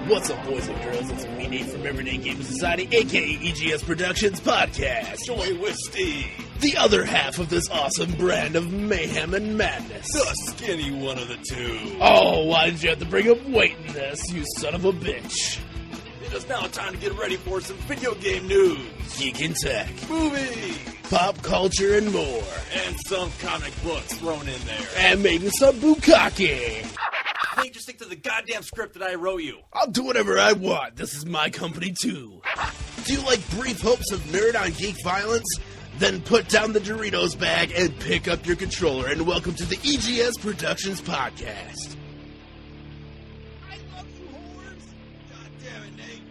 What's up, boys and girls? It's me, Nate from Everyday Gaming Society, a.k.a. EGS Productions Podcast. Joy with Steve. The other half of this awesome brand of mayhem and madness. The skinny one of the two. Oh, why did you have to bring up weight in this, you son of a bitch? It is now time to get ready for some video game news, Geek and tech, movies, pop culture, and more. and some comic books thrown in there. And maybe some bukkake. I think just stick to the goddamn script that I wrote you. I'll do whatever I want. This is my company, too. Do you like brief hopes of nerd on geek violence? Then put down the Doritos bag and pick up your controller, and welcome to the EGS Productions Podcast. I love you, whores. God damn it, Nate.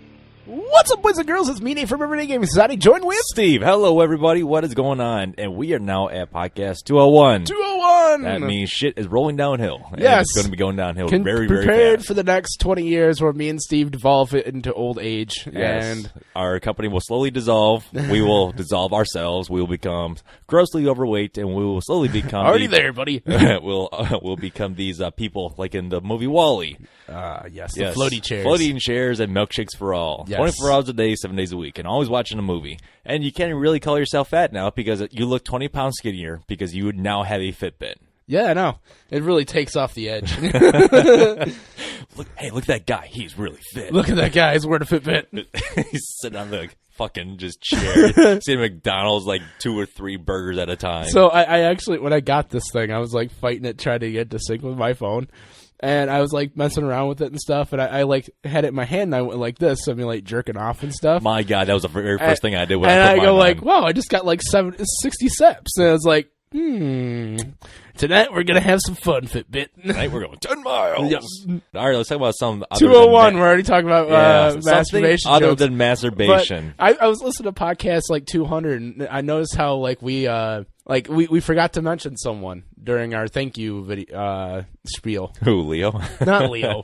What's up, boys and girls? It's me, Nate from Everyday Gaming Society, joined with Steve. Hello, everybody. What is going on? And we are now at podcast 201. 201. That means shit is rolling downhill. And Yes. it's going to be going downhill very, very prepared fast. for the next 20 years where me and Steve devolve it into old age. Yes. And Our company will slowly dissolve. We will dissolve ourselves. We will become grossly overweight, and we will slowly become already there, buddy. we'll become these people like in the movie WALL-E. Yes, the floaty chairs. Floating chairs and milkshakes for all. Yes. 24 hours a day, 7 days a week, and always watching a movie. And you can't really call yourself fat now because you look 20 pounds skinnier because you would now have a Fitbit. Yeah, I know. It really takes off the edge. Look at that guy. He's really fit. Look at that guy. He's wearing a Fitbit. He's sitting on the fucking just chair. Sitting at McDonald's like 2 or 3 burgers at a time. So I actually, when I got this thing, I was like fighting it, trying to get to sync with my phone. And I was like messing around with it and stuff, and I like had it in my hand, and I went like this, so I mean like jerking off and stuff. My God, that was the very first thing I did when and I put I go mine like, on. wow, I just got like 60 steps, and I was like, tonight we're gonna have some fun, Fitbit. Tonight we're going 10 miles. Yep. All right, let's talk about some other 201. than We're already talking about something masturbation other jokes. than masturbation. But I was listening to podcasts like 200, and I noticed how like we forgot to mention someone during our thank you video spiel. Who, Leo? Not Leo.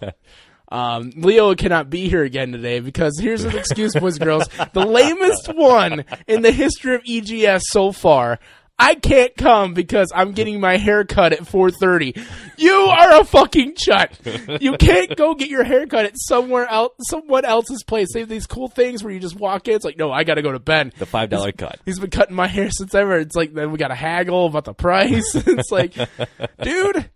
Leo cannot be here again today because here's an excuse, boys and girls. The lamest one in the history of EGS so far. I can't come because I'm getting my hair cut at 4:30. You are a fucking chut. You can't go get your hair cut at someone else's place. They have these cool things where you just walk in. It's like, no, I got to go to Ben. The $5 cut. He's been cutting my hair since ever. It's like, then we got to haggle about the price. It's like, dude,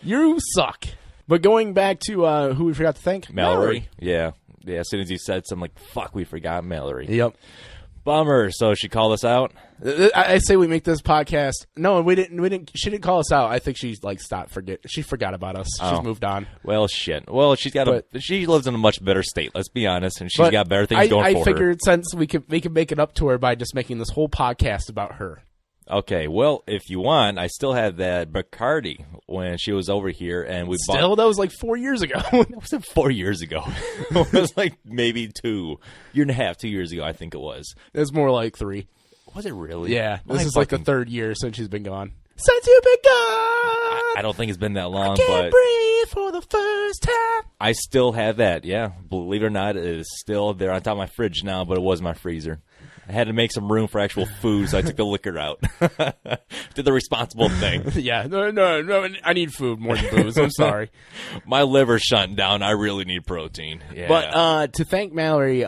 you suck. But going back to who we forgot to thank, Mallory. Yeah. As soon as you said something like, fuck, we forgot Mallory. Yep. Bummer. So she called us out? I say we make this podcast. No, we didn't. She didn't call us out. I think she like she forgot about us. She's moved on. Well, shit. Well, she lives in a much better state. Let's be honest, and she's But got better things going for her. I figured since we could make it up to her by just making this whole podcast about her. Okay, well, if you want, I still have that Bacardi when she was over here, and we Still, that was like 4 years ago. That wasn't 4 years ago. It was like maybe 2 years ago, I think it was. It was more like 3. Was it really? Yeah, this I is like the fucking- 3rd year since she's been gone. Since you've been gone, I don't think it's been that long, can't but breathe for the first time. I still have that. Yeah, believe it or not, it is still there on top of my fridge now, but it was my freezer. I had to make some room for actual food, so I took the liquor out. Did the responsible thing. Yeah, no, I need food more than booze. I'm sorry. My liver's shutting down. I really need protein. Yeah. But to thank Mallory,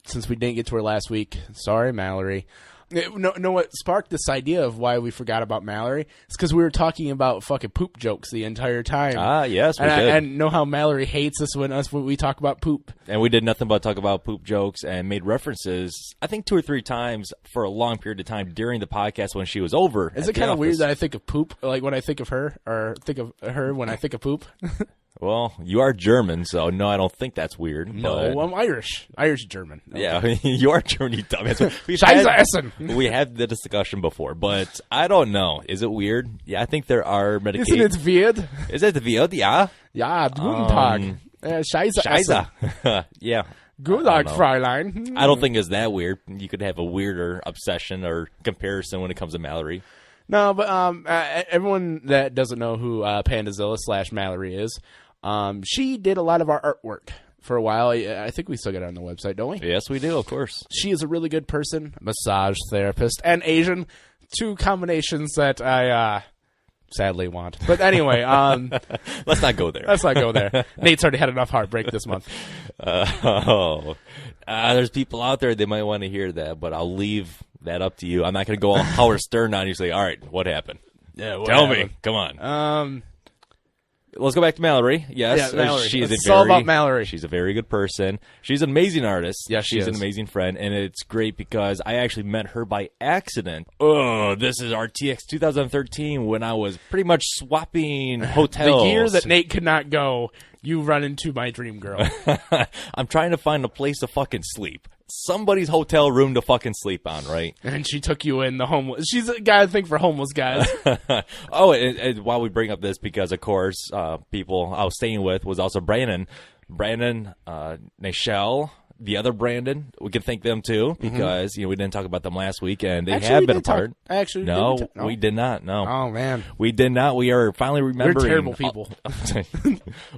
since we didn't get to her last week, sorry, Mallory. No, what sparked this idea of why we forgot about Mallory? It's because we were talking about fucking poop jokes the entire time. Yes, we did. And know how Mallory hates us when we talk about poop. And we did nothing but talk about poop jokes and made references, I think 2 or 3 times for a long period of time during the podcast when she was over. Is it kind of weird that I think of poop, like when I think of her, or think of her when I think of poop? Well, you are German, so no, I don't think that's weird. No, but I'm Irish. Irish-German. yeah, you are German, you dumbass. We had the discussion before, but I don't know. Is it weird? Yeah, I think there are medications. Isn't it weird? Is it weird? Yeah. Ja, guten Tag. Scheiße. Scheiße. Yeah. Good luck, Fräulein. I don't think it's that weird. You could have a weirder obsession or comparison when it comes to Mallory. No, but everyone that doesn't know who Pandazilla / Mallory is, she did a lot of our artwork for a while. I think we still get it on the website, don't we? Yes, we do, of course. She is a really good person, massage therapist, and Asian. two combinations that I sadly want. But anyway, let's not go there. let's not go there. Nate's already had enough heartbreak this month. There's people out there, they might want to hear that, but I'll leave that up to you. I'm not going to go all Howard Stern on you and say, all right, what happened? Yeah, Tell me. Come on. Let's go back to Mallory. Yes, Yeah, Mallory. She's It's all about Mallory. She's a very good person. She's an amazing artist. Yes, she she's an is. amazing friend, and it's great because I actually met her by accident. Oh, this is RTX 2013 when I was pretty much swapping hotels. The year that Nate could not go, you run into my dream girl. I'm trying to find a place to fucking sleep. Somebody's hotel room to fucking sleep on, right? And she took you in the homeless. She's a guy, I think, for homeless guys. Oh, and while we bring up this, because of course, people I was staying with was also Brandon, Nichelle, the other Brandon. We can thank them too because we didn't talk about them last week, and they have been apart. No, we did not. No. Oh man, we did not. We are finally remembering. We're terrible people.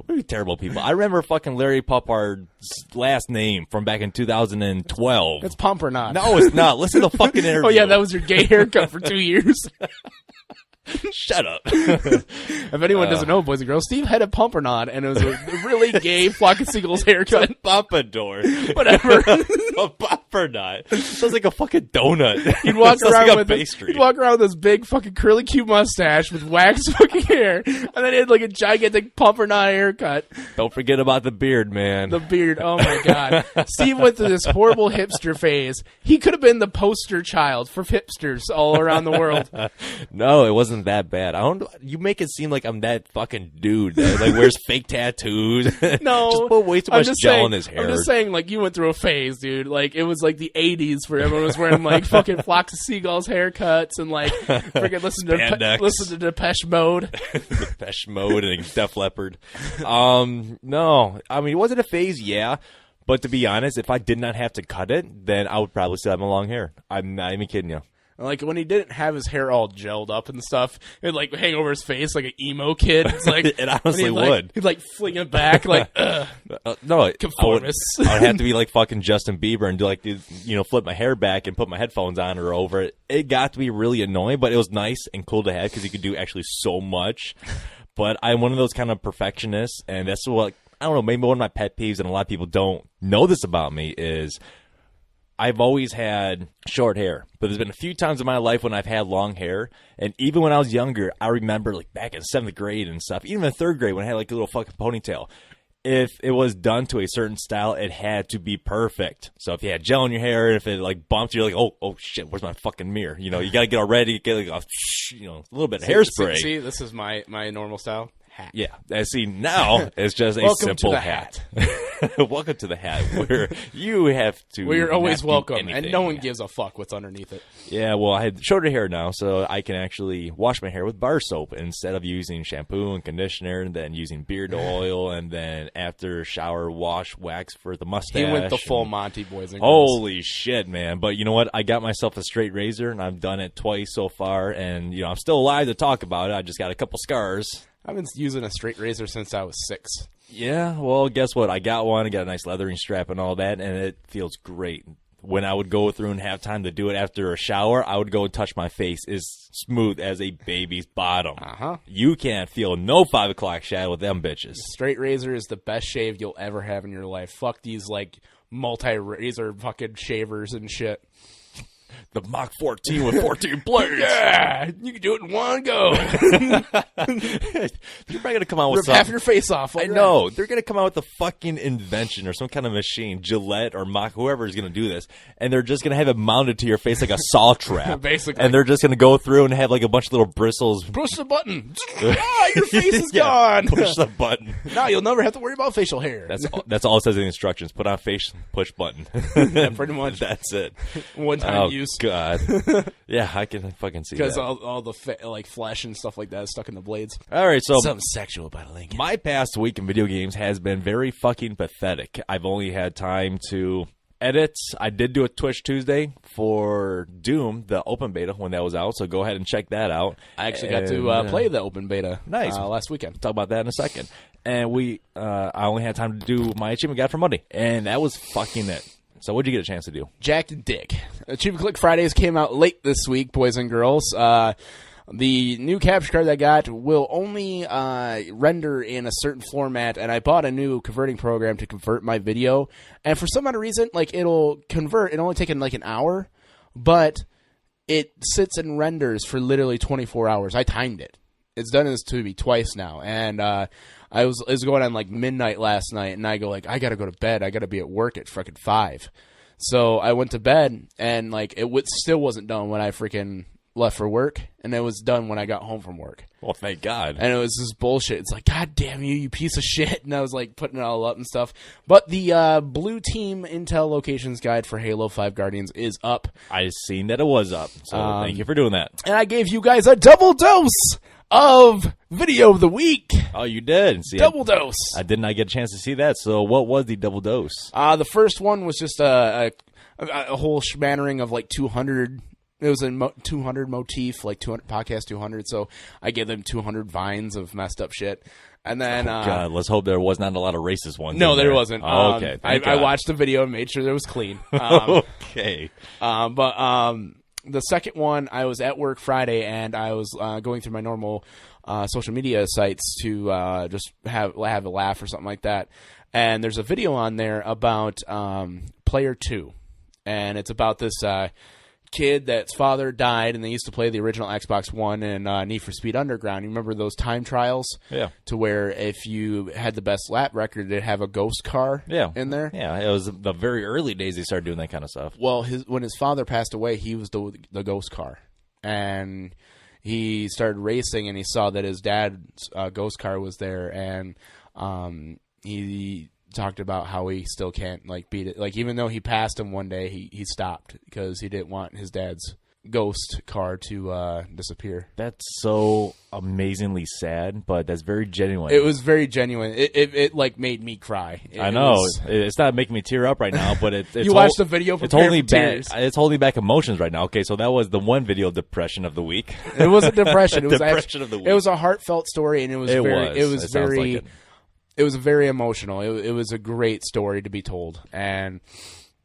We're terrible people. I remember fucking Larry Puppard's last name from back in 2012. It's Pump or Not. No, it's not. Listen to the fucking interview. Oh yeah, that was your gay haircut for 2 years. Shut up. If anyone doesn't know, boys and girls, Steve had a Pump or Not, and it was a really gay Flock of Seagulls haircut. Pompadour. Whatever. A Pompadour. Sounds like a fucking donut. He'd walk around like with he'd walk around with this big fucking curly Q mustache with waxed fucking hair, and then he had like a gigantic Pump or Not haircut. Don't forget about the beard, man. The beard. Oh my god. Steve went through this horrible hipster phase. He could have been the poster child for hipsters all around the world. No, it wasn't that bad. You make it seem like I'm that fucking dude that like wears fake tattoos. No, just put way too much gel in his hair. I'm just saying, like, you went through a phase, dude. Like, it was like the 80s where everyone was wearing like fucking Flocks of Seagulls haircuts and like freaking listen to Depeche Mode. Depeche Mode and Def Leppard. No, I mean, was it a phase? Yeah. But to be honest, if I did not have to cut it, then I would probably still have my long hair. I'm not even kidding you. Like, when he didn't have his hair all gelled up and stuff, it'd, like, hang over his face like an emo kid. It's like, it honestly would. He'd, like, fling it back, like, no, conformist. I would have to be like fucking Justin Bieber and do, like, flip my hair back and put my headphones on or over it. It got to be really annoying, but it was nice and cool to have because you could do actually so much. But I'm one of those kind of perfectionists, and that's what, I don't know, maybe one of my pet peeves, and a lot of people don't know this about me, is I've always had short hair, but there's been a few times in my life when I've had long hair, and even when I was younger, I remember like back in 7th grade and stuff, even in 3rd grade when I had like a little fucking ponytail, if it was done to a certain style, it had to be perfect. So if you had gel in your hair, if it like bumped, you're like, oh shit, where's my fucking mirror? You gotta get all ready, get like a little bit of hairspray. See, this is my normal style. Hat. Yeah, see, now it's just a simple hat. Welcome to the hat, where you have to. We're always welcome, anything. and no one gives a fuck what's underneath it. Yeah, well, I had shorter hair now, so I can actually wash my hair with bar soap instead of using shampoo and conditioner, and then using beard oil, and then after shower wash wax for the mustache. He went the full Monty, boys and girls. Holy shit, man! But you know what? I got myself a straight razor, and I've done it twice so far, and I'm still alive to talk about it. I just got a couple scars. I've been using a straight razor since I was 6. Yeah, well, guess what? I got one. I got a nice leathering strap and all that, and it feels great. When I would go through and have time to do it after a shower, I would go and touch my face. It's smooth as a baby's bottom. You can't feel no 5 o'clock shadow with them bitches. Straight razor is the best shave you'll ever have in your life. Fuck these, like, multi-razor fucking shavers and shit. The Mach 14 with 14 blades. Yeah, you can do it in one go. They're probably going to come out with Rip something. half your face off. I know. They're going to come out with a fucking invention or some kind of machine, Gillette or Mach, whoever is going to do this, and they're just going to have it mounted to your face like a saw trap. Basically. And they're just going to go through and have like a bunch of little bristles. Push the button. Your face is gone. Push the button. Now you'll never have to worry about facial hair. That's all it says in the instructions. Put on face, push button. Yeah, pretty much. That's it. One-time use. God. Yeah, I can fucking see that. Because all the like flesh and stuff like that is stuck in the blades. All right, so something sexual about a Lincoln. My past week in video games has been very fucking pathetic. I've only had time to edit. I did do a Twitch Tuesday for Doom, the open beta, when that was out, so go ahead and check that out. I actually got to play the open beta last weekend. We'll talk about that in a second. And I only had time to do my achievement guide for Monday, and that was fucking it. So what'd you get a chance to do? Jack and Dick. Achievement Click Fridays came out late this week, boys and girls. The new capture card that I got will only render in a certain format, and I bought a new converting program to convert my video. And for some odd reason, like, it'll convert. It only taken like an hour, but it sits and renders for literally 24 hours. I timed it. It's done this to me twice now, and it was going on like midnight last night, and I go like, I gotta go to bed. I gotta be at work at freaking 5. So I went to bed, and like still wasn't done when I freaking left for work, and it was done when I got home from work. Well, thank God. And it was this bullshit. It's like, God damn you, you piece of shit. And I was like putting it all up and stuff. But the Blue Team Intel Locations Guide for Halo 5 Guardians is up. I seen that it was up, so thank you for doing that. And I gave you guys a double dose of Video of the Week. Oh, you did? See, double dose. I did not get a chance to see that, so what was the double dose? The first one was just a whole schmattering of like 200. It was a 200 motif, like 200 podcast 200. So I gave them 200 vines of messed up shit. And then, God, let's hope there was not a lot of racist ones. No, there wasn't. Oh, okay. I watched the video and made sure it was clean. Okay. But the second one, I was at work Friday, and I was going through my normal social media sites to just have a laugh or something like that. And there's a video on there about Player 2. And it's about this kid that's father died, and they used to play the original Xbox One and Need for Speed Underground. You remember those time trials? Yeah. To where if you had the best lap record, they'd have a ghost car in there. Yeah, it was the very early days they started doing that kind of stuff. Well, when his father passed away, he was the ghost car. And he started racing, and he saw that his dad's ghost car was there, and he talked about how he still can't like beat it. Like, even though he passed him one day, he stopped because he didn't want his dad's ghost car to disappear. That's so amazingly sad, but that's very genuine. It was very genuine. It like made me cry. I know it's not making me tear up right now, but it's you watched the video. It's holding back. It's holding back emotions right now. Okay, so that was the one video of depression of the week. It wasn't depression. It was depression of the week. It was a heartfelt story, and it was very. It was very emotional. It was a great story to be told, and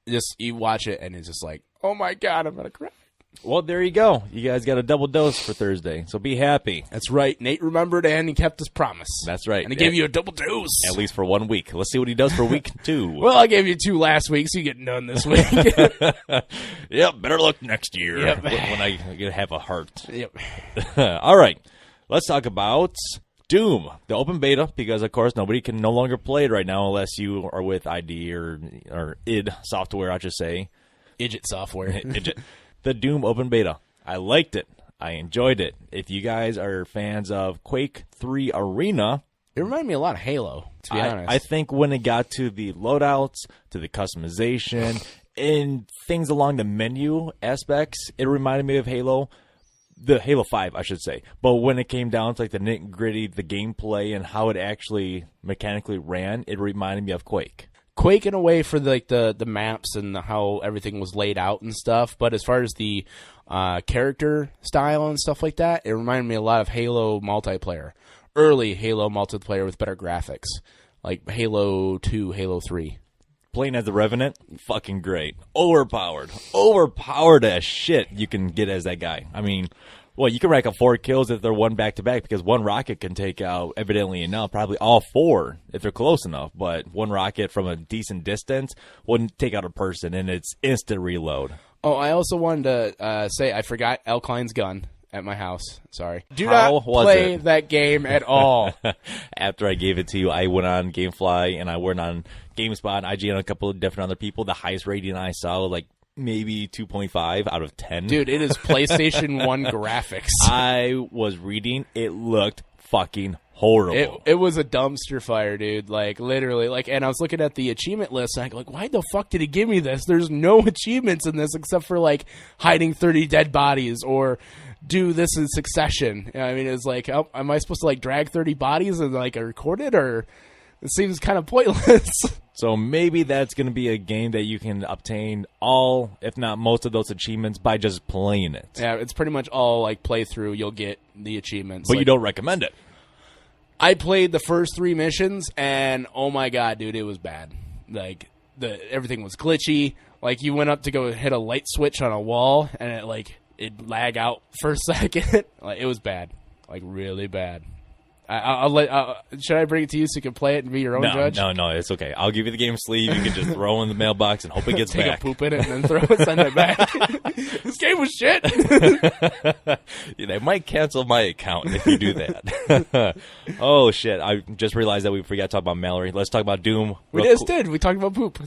just you watch it, and it's just like, oh my God, I'm gonna cry. Well, there you go. You guys got a double dose for Thursday, so be happy. That's right. Nate remembered, and he kept his promise. That's right. And he gave you a double dose. At least for 1 week. Let's see what he does for week 2. Well, I gave you 2 last week, so you get none this week. Yep, better luck next year yep. when I have a heart. Yep. All right, let's talk about Doom, the open beta, because, of course, nobody can no longer play it right now unless you are with ID or id Software, I should say. Idget Software. Idget. The Doom open beta. I liked it. I enjoyed it. If you guys are fans of Quake 3 Arena, it reminded me a lot of Halo, to be honest. I think when it got to the loadouts, to the customization, and things along the menu aspects, it reminded me of Halo. The Halo 5, I should say. But when it came down to like the nitty-gritty, the gameplay, and how it actually mechanically ran, it reminded me of Quake. Quake in a way for the maps and how everything was laid out and stuff. But as far as the character style and stuff like that, it reminded me a lot of Halo multiplayer. Early Halo multiplayer with better graphics. Like Halo 2, Halo 3. Playing as the Revenant, fucking great. Overpowered as shit you can get as that guy. I mean, well, you can rack up 4 kills if they're one back-to-back, because one rocket can take out, evidently enough, probably all 4 if they're close enough. But one rocket from a decent distance wouldn't take out a person, and it's instant reload. Oh, I also wanted to say I forgot Alkline's gun at my house. Sorry. Do not play that game at all. After I gave it to you, I went on Gamefly, and I went on GameSpot, IGN, and a couple of different other people. The highest rating I saw, like, maybe 2.5 out of 10. Dude, it is PlayStation 1 graphics. I was reading. It looked fucking horrible. It was a dumpster fire, dude. Like, literally. Like, and I was looking at the achievement list, and I go, like, why the fuck did he give me this? There's no achievements in this except for, like, hiding 30 dead bodies or do this in succession. I mean, it's like, oh, am I supposed to, like, drag 30 bodies and, like, record it? Or it seems kind of pointless. So maybe that's going to be a game that you can obtain all, if not most of those achievements by just playing it. Yeah, it's pretty much all, like, playthrough. You'll get the achievements. But like, you don't recommend it. I played the first 3 missions, and oh my god, dude, it was bad. Like, everything was glitchy. Like, you went up to go hit a light switch on a wall, and it'd lag out for a second. Like, it was bad. Like, really bad. Should I bring it to you so you can play it and be your own judge? No, it's okay. I'll give you the game sleeve. You can just throw it in the mailbox and hope it gets Take back. a poop in it and then throw it, send it back. This game was shit. They might cancel my account if you do that. Oh, shit. I just realized that we forgot to talk about Mallory. Let's talk about Doom. We just did. We talked about poop.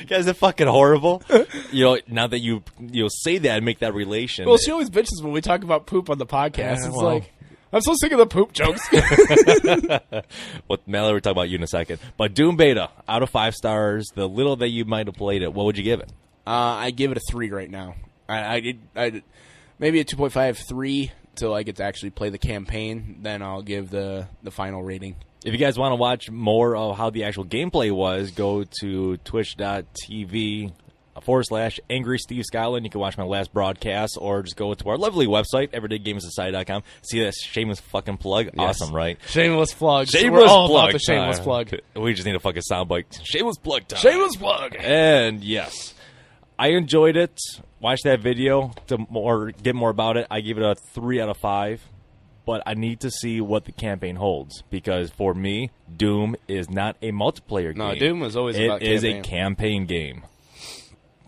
Guys, it's fucking horrible. Now that you say that and make that relation. Well, she always bitches when we talk about poop on the podcast. It's like, I'm so sick of the poop jokes. Well, Mallory, we'll talk about you in a second. But Doom Beta, out of 5 stars, the little that you might have played it, what would you give it? I give it a 3 right now. I maybe a 2.5, 3 till I get to actually play the campaign. Then I'll give the final rating. If you guys want to watch more of how the actual gameplay was, go to twitch.tv/Angry Steve Scotland. You can watch my last broadcast, or just go to our lovely website, everydaygamesociety.com. See that shameless fucking plug? Yes. Awesome, right? Shameless plug. Shameless We're all plug about the shameless plug. We just need a fucking soundbite. Shameless plug time. Shameless plug. And yes, I enjoyed it. Watch that video to get more about it. I give it a 3 out of 5. But I need to see what the campaign holds, because for me, Doom is not a multiplayer game. No, Doom is always about campaign. It is a campaign game.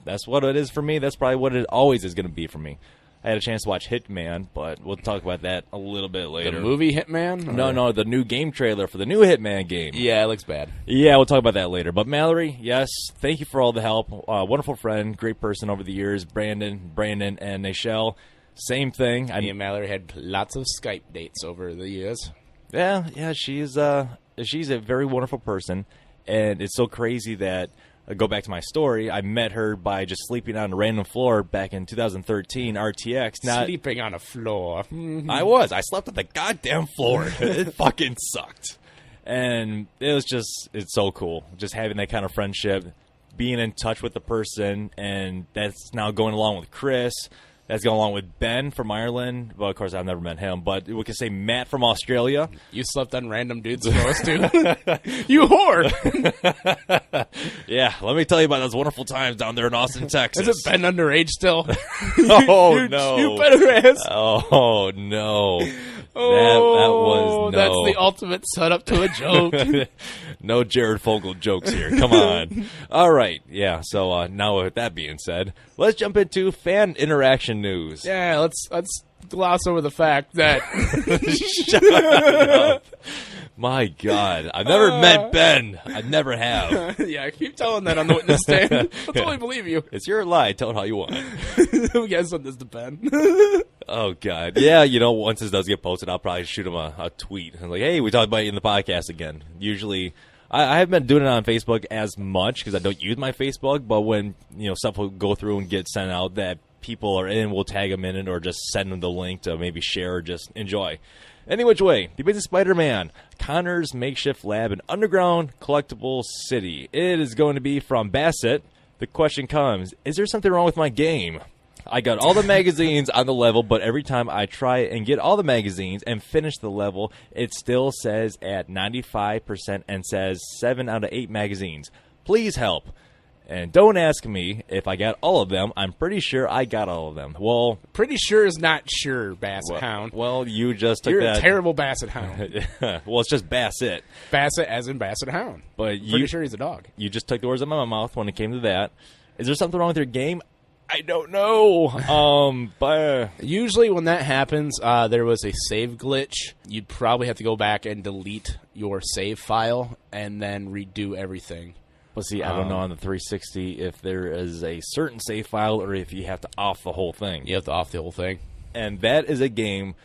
That's what it is for me. That's probably what it always is going to be for me. I had a chance to watch Hitman, but we'll talk about that a little bit later. The movie Hitman? No, the new game trailer for the new Hitman game. Yeah, it looks bad. Yeah, we'll talk about that later. But Mallory, yes, thank you for all the help. Wonderful friend, great person over the years. Brandon, and Nichelle. Same thing. Me and Mallory had lots of Skype dates over the years. Yeah, she's a very wonderful person, and it's so crazy that go back to my story. I met her by just sleeping on a random floor back in 2013. RTX, sleeping on a floor. I slept on the goddamn floor. It fucking sucked, and it's so cool just having that kind of friendship, being in touch with the person, and that's now going along with Chris. That's going along with Ben from Ireland. Well, of course, I've never met him, but we can say Matt from Australia. You slept on random dudes' floors, too? You whore! Yeah, let me tell you about those wonderful times down there in Austin, Texas. Is it Ben underage still? No. You better ask. Oh, no. That was no. That's the ultimate setup to a joke. No Jared Fogle jokes here. Come on. All right. Yeah, so now with that being said, let's jump into fan interaction news. Yeah, let's gloss over the fact that... Shut up. My God. I've never met Ben. I never have. Yeah, keep telling that on the witness stand. I'll totally believe you. It's your lie. Tell it how you want. We gotta send this to Ben. Oh, God. Yeah, once this does get posted, I'll probably shoot him a tweet. I'm like, hey, we talked about it in the podcast again. Usually... I haven't been doing it on Facebook as much because I don't use my Facebook, but when stuff will go through and get sent out that people are in, we'll tag them in it or just send them the link to maybe share or just enjoy. Any which way, The Amazing Spider-Man, Connor's makeshift lab in underground collectible city. It is going to be from Bassett. The question comes, is there something wrong with my game? I got all the magazines on the level, but every time I try and get all the magazines and finish the level, it still says at 95% and says 7 out of 8 magazines. Please help. And don't ask me if I got all of them. I'm pretty sure I got all of them. Well, pretty sure is not sure, Basset Hound. Well, you just took You're that. a terrible Basset Hound. Well, it's just Bassett. Bassett as in Basset Hound. But pretty sure he's a dog. You just took the words out of my mouth when it came to that. Is there something wrong with your game? I don't know. But usually when that happens, there was a save glitch. You'd probably have to go back and delete your save file and then redo everything. Well, see, I don't know on the 360 if there is a certain save file or if you have to off the whole thing. You have to off the whole thing. And that is a game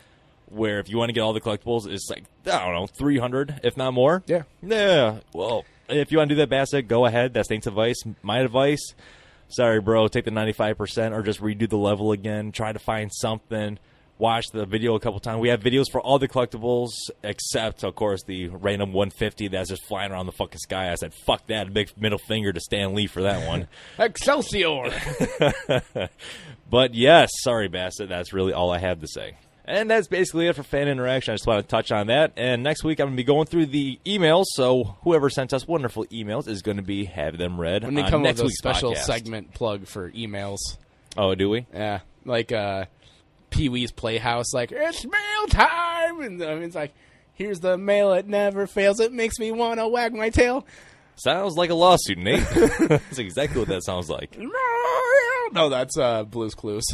where if you want to get all the collectibles, it's like, I don't know, 300, if not more. Yeah. Yeah. Well, if you want to do that, Bassett, go ahead. That's Nate's advice. My advice, sorry, bro, take the 95% or just redo the level again. Try to find something. Watch the video a couple times. We have videos for all the collectibles except, of course, the random 150 that's just flying around the fucking sky. I said, fuck that. Big middle finger to Stan Lee for that one. Excelsior! But, yes, sorry, Bassett. That's really all I have to say. And that's basically it for fan interaction. I just want to touch on that. And next week, I'm going to be going through the emails. So whoever sent us wonderful emails is going to be having them read When they on come next with a week's special podcast. segment plug for emails. Oh, do we? Yeah, like Pee-wee's Playhouse, like, it's mail time! And it's like, here's the mail, it never fails, it makes me want to wag my tail. Sounds like a lawsuit, Nate. That's exactly what that sounds like. No, that's Blue's Clues.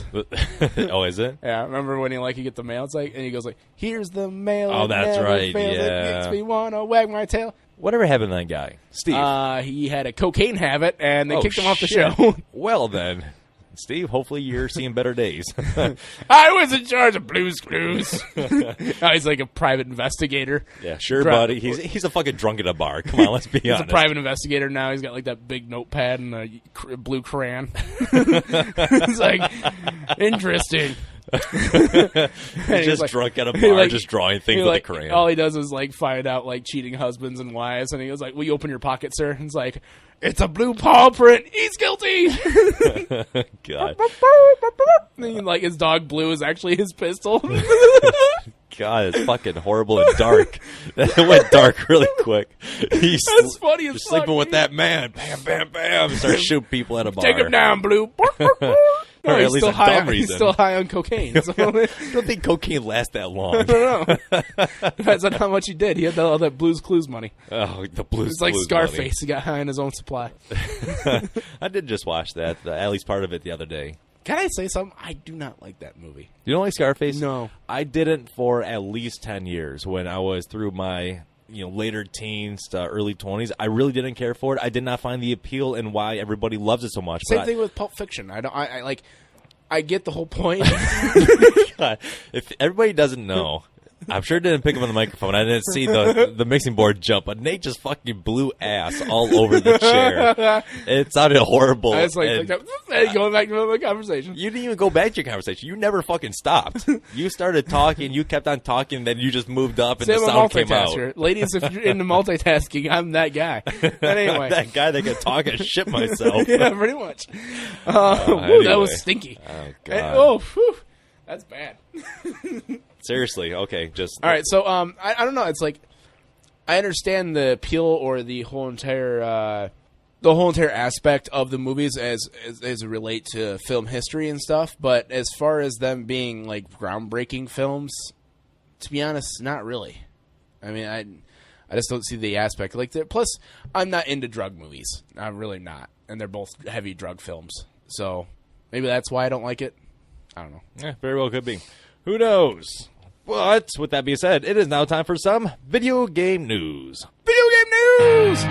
Oh, is it? Yeah, remember when you get the mail? It's like, and he goes like, "Here's the mail." Oh, it that's never right, fails, yeah. It makes me wanna wag my tail. Whatever happened to that guy? Steve. He had a cocaine habit, and they kicked him off the shit. show. Well, then. Steve, hopefully you're seeing better days. I was in charge of Blue's Clues. Now he's like a private investigator. Yeah, sure, buddy. He's a fucking drunk at a bar. Come on, let's be He's honest. a private investigator now. He's got like that big notepad and a blue crayon. It's like, interesting. He's just like, drunk at a bar, just drawing things with a crayon. All he does is like find out like cheating husbands and wives, and he goes like, "Will you open your pocket, sir?" And it's like, "It's a blue paw print. He's guilty." God. And then, like his dog Blue is actually his pistol. God, it's fucking horrible and dark. It went dark really quick. He's That's funny as fuck. sleeping with that man. Bam, bam, bam. Start shooting people at a bar. Take him down, Blue. No, Or he's at least still a high. dumb He's reason. still high on cocaine. So I don't think cocaine lasts that long. I don't know. Depends on how much he did. He had all that Blue's Clues money. Oh, the Blues It's like Clues Scarface. money. He got high on his own supply. I did just watch that, at least part of it the other day. Can I say something? I do not like that movie. You don't like Scarface? No. I didn't for at least 10 years when I was through my later teens to early 20s. I really didn't care for it. I did not find the appeal and why everybody loves it so much. Same thing with Pulp Fiction. I get the whole point. If everybody doesn't know, I'm sure it didn't pick up on the microphone. I didn't see the mixing board jump, but Nate just fucking blew ass all over the chair. It sounded horrible. I was like, and going back to the conversation. you didn't even go back to your conversation. You never fucking stopped. You started talking, you kept on talking, and then you just moved up and See, the I'm a sound came out. multitasker. Ladies, if you're into multitasking, I'm that guy. But anyway. That guy that could talk and shit myself. Yeah, pretty much. Woo, anyway. That was stinky. Oh, God. And, whew, that's bad. Seriously, okay, just... All right, so I don't know. It's like I understand the appeal or the whole entire aspect of the movies as it relate to film history and stuff. But as far as them being like groundbreaking films, to be honest, not really. I mean, I just don't see the aspect like that. Plus, I'm not into drug movies. I'm really not, and they're both heavy drug films. So maybe that's why I don't like it. I don't know. Yeah, very well could be. Who knows? But with that being said, it is now time for some video game news. Video game news!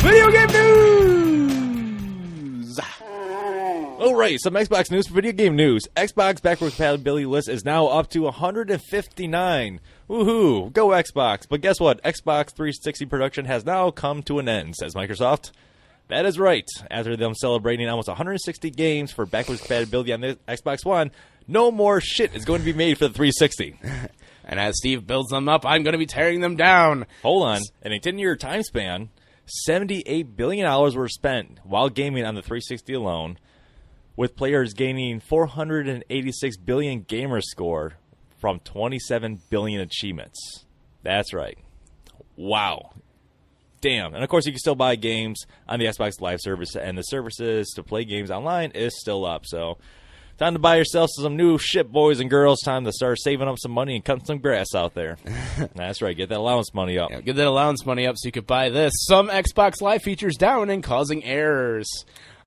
Video game news! All right, some Xbox news for video game news. Xbox backward compatibility list is now up to 159. Woohoo, go Xbox. But guess what? Xbox 360 production has now come to an end, says Microsoft. That is right. After them celebrating almost 160 games for backwards compatibility on the Xbox One, no more shit is going to be made for the 360. And as Steve builds them up, I'm going to be tearing them down. Hold on. In a 10-year time span, $78 billion were spent while gaming on the 360 alone, with players gaining 486 billion gamer score from 27 billion achievements. That's right. Wow. Damn. And of course, you can still buy games on the Xbox Live service, and the services to play games online is still up. So, time to buy yourself some new shit, boys and girls. Time to start saving up some money and cutting some grass out there. That's right. Get that allowance money up. Yeah, get that allowance money up so you could buy this. Some Xbox Live features down and causing errors.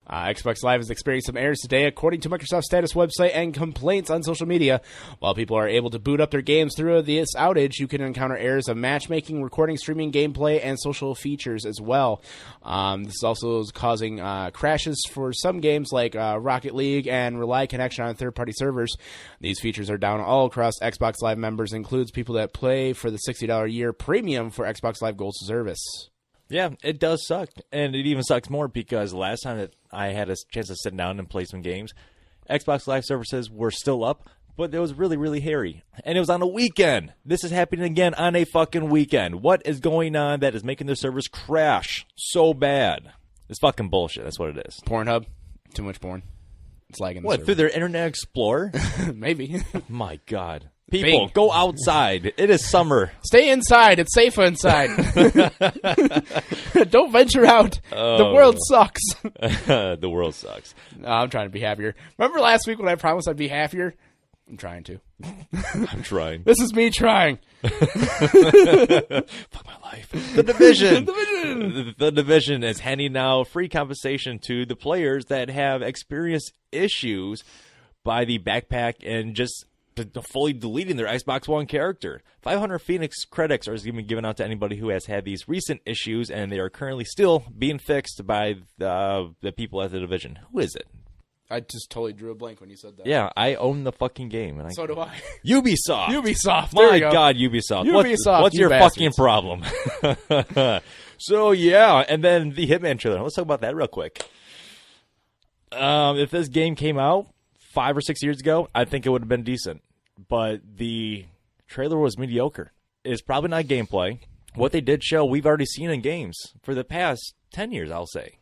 Xbox Live has experienced some errors today, according to Microsoft's status website and complaints on social media. While people are able to boot up their games through this outage, you can encounter errors of matchmaking, recording, streaming, gameplay, and social features as well. This also is causing crashes for some games like Rocket League and rely connection on third-party servers. These features are down all across Xbox Live members, includes people that play for the $60 a year premium for Xbox Live Gold service. Yeah, it does suck. And it even sucks more because the last time that I had a chance to sit down and play some games, Xbox Live services were still up, but it was really, really hairy. And it was on a weekend. This is happening again on a fucking weekend. What is going on that is making the servers crash so bad? It's fucking bullshit. That's what it is. Pornhub. Too much porn. It's lagging the What, server. through their Internet Explorer? Maybe. My God. People, Bing. go outside. It is summer. Stay inside. It's safer inside. Don't venture out. The world sucks. The world sucks. No, I'm trying to be happier. Remember last week when I promised I'd be happier? I'm trying to. I'm trying. This is me trying. Fuck my life. The Division. The Division is handing out free compensation to the players that have experienced issues by the backpack and just fully deleting their Xbox One character. 500 Phoenix credits are being given out to anybody who has had these recent issues, and they are currently still being fixed by the people at the Division. Who is it? I just totally drew a blank when you said that. Yeah, I own the fucking game. And So do I. Ubisoft. Ubisoft. There My we go. God, Ubisoft. Ubisoft, What's you your bastards. fucking problem? So, yeah, and then the Hitman trailer. Let's talk about that real quick. If this game came out 5 or 6 years ago, I think it would have been decent. But the trailer was mediocre. It's probably not gameplay. What they did show, we've already seen in games for the past 10 years, I'll say.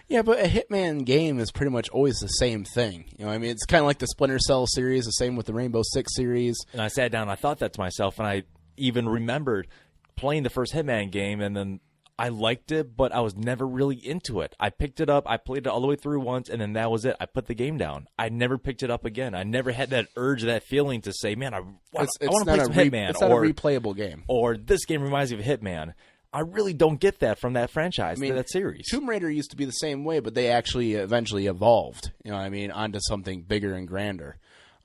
Yeah, but a Hitman game is pretty much always the same thing. You know, I mean, it's kind of like the Splinter Cell series, the same with the Rainbow Six series. And I sat down and I thought that to myself, and I even remembered playing the first Hitman game, and then I liked it, but I was never really into it. I picked it up, I played it all the way through once, and then that was it. I put the game down. I never picked it up again. I never had that urge, that feeling to say, man, I want to play some Hitman. It's not a replayable game. Or this game reminds me of Hitman. I really don't get that from that franchise, that series. Tomb Raider used to be the same way, but they actually eventually evolved, you know what I mean, onto something bigger and grander.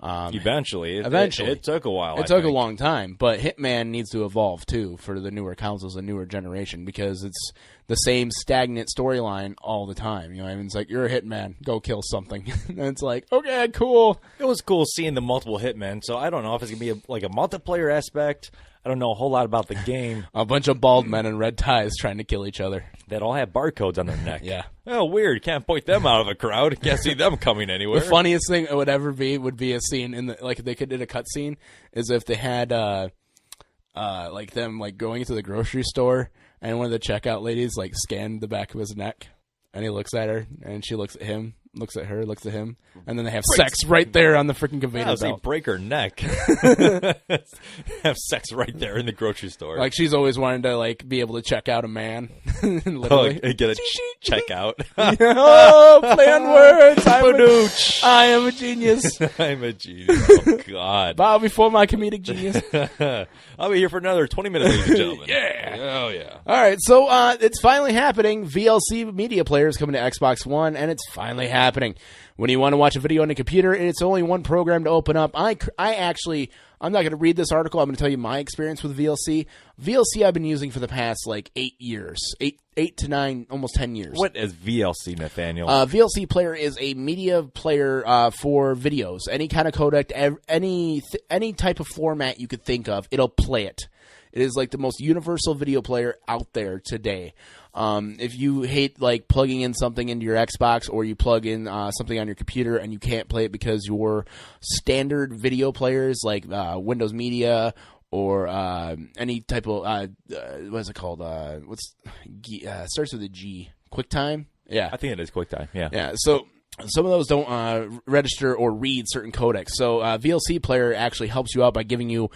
Eventually. It took a while. It took a long time, but Hitman needs to evolve, too, for the newer consoles and newer generation, because it's the same stagnant storyline all the time. You know what I mean? It's like, you're a hitman, go kill something. And it's like, okay, cool. It was cool seeing the multiple hitmen, so I don't know if it's going to be like a multiplayer aspect. I don't know a whole lot about the game. A bunch of bald men in red ties trying to kill each other. That all have barcodes on their neck. Yeah. Oh, weird. Can't point them out of a crowd. Can't see them coming anywhere. The funniest thing it would ever be would be a scene in the, like, if they did a cutscene, is if they had like them like going into the grocery store and one of the checkout ladies like scanned the back of his neck, and he looks at her and she looks at him, looks at her, looks at him, and then they have sex right there on the freaking conveyor belt. Break her neck. Have sex right there in the grocery store. Like, she's always wanted to like be able to check out a man. Oh, Literally. get a check out. Oh, play on words. I am a genius. I'm a genius. Oh, God. Bow before my comedic genius. I'll be here for another 20 minutes, ladies and gentlemen. Yeah. Oh, yeah. All right, so it's finally happening. VLC media players coming to Xbox One, and it's finally happening. When you want to watch a video on a computer, it's only one program to open up. I'm not going to read this article. I'm going to tell you my experience with VLC. VLC I've been using for the past, like, 8 years. 8 to 9, almost 10 years. What is VLC, Nathaniel? VLC player is a media player for videos. Any kind of codec, any type of format you could think of, it'll play it. It is like the most universal video player out there today. If you hate like plugging in something into your Xbox, or you plug in something on your computer and you can't play it because your standard video players like Windows Media or any type of what is it called? Starts with a G. QuickTime. Yeah, I think it is QuickTime. Yeah. Yeah. So some of those don't register or read certain codecs. So VLC player actually helps you out by giving you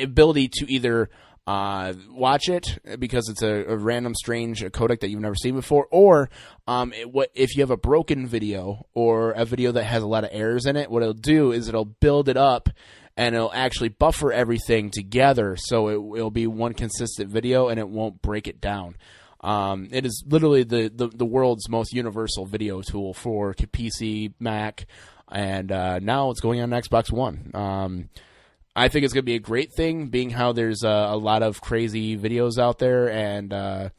ability to either watch it because it's a random strange codec that you've never seen before, or if you have a broken video or a video that has a lot of errors in it, what it'll do is it'll build it up and it'll actually buffer everything together so it'll be one consistent video and it won't break it down. It is literally the world's most universal video tool for PC, Mac, and now it's going on Xbox One. I think it's going to be a great thing, being how there's a lot of crazy videos out there and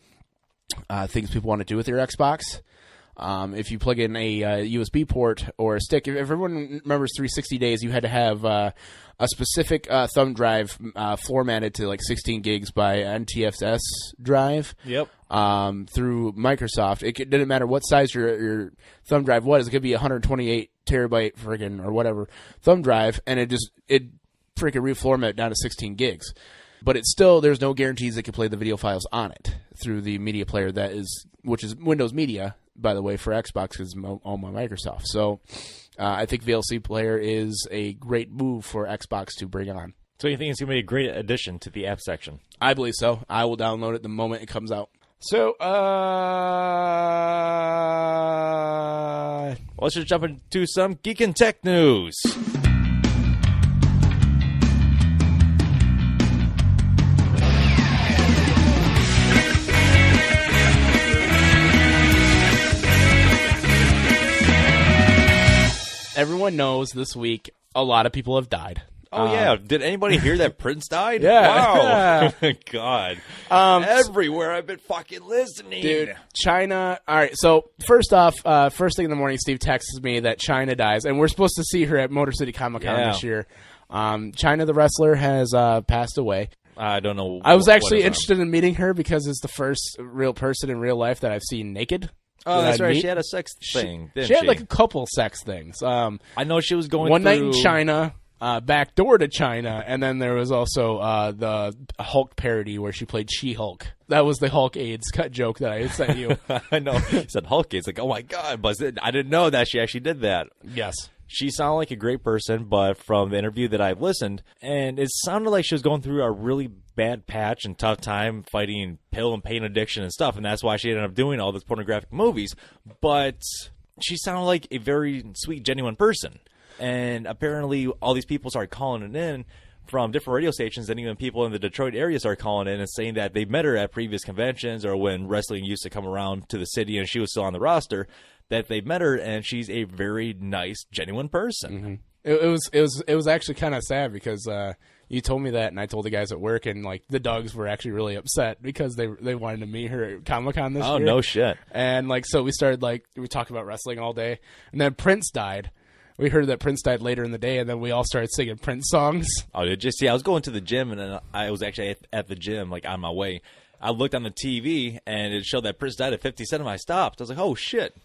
things people want to do with their Xbox. If you plug in a USB port or a stick, if everyone remembers 360 days, you had to have a specific thumb drive formatted to like 16 gigs by NTFS drive. Yep. through Microsoft. It didn't matter what size your thumb drive was. It could be 128 terabyte friggin' or whatever thumb drive, and it freaking reformat down to 16 gigs. But it's still, there's no guarantees it can play the video files on it through the media player which is Windows Media, by the way, for Xbox, because it's owned by Microsoft. So I think VLC Player is a great move for Xbox to bring on. So you think it's going to be a great addition to the app section? I believe so. I will download it the moment it comes out. So, let's just jump into some geek and tech news. Everyone knows this week a lot of people have died. Oh, yeah. Did anybody hear that Prince died? Yeah. Wow. God. Everywhere I've been fucking listening. Dude, China. All right, so first off, first thing in the morning, Steve texts me that China dies, and we're supposed to see her at Motor City Comic-Con this year. China, the wrestler, has passed away. I don't know. I was actually interested in meeting her because it's the first real person in real life that I've seen naked. Oh, that's right. She had a sex thing, didn't she? She had like a couple sex things. I know she was going one through... night in China, back door to China, and then there was also the Hulk parody where she played She-Hulk. That was the Hulk AIDS cut joke that I sent you. I know. You said Hulk AIDS. Like, oh my God, but I didn't know that she actually did that. Yes. She sounded like a great person, but from the interview that I've listened, and it sounded like she was going through a really bad patch and tough time fighting pill and pain addiction and stuff, and that's why she ended up doing all those pornographic movies. But she sounded like a very sweet, genuine person. And apparently all these people started calling it in from different radio stations, and even people in the Detroit area started calling in and saying that they met her at previous conventions or when wrestling used to come around to the city and she was still on the roster, that they met her, and she's a very nice, genuine person. Mm-hmm. It was actually kind of sad because you told me that, and I told the guys at work, and like the Dougs were actually really upset because they wanted to meet her at Comic-Con this year. Oh, no shit. And like so we started we talked about wrestling all day, and then Prince died. We heard that Prince died later in the day, and then we all started singing Prince songs. Oh, did you see? I was going to the gym, and then I was actually at the gym, like on my way. I looked on the TV, and it showed that Prince died at 57. I stopped. I was like, oh shit.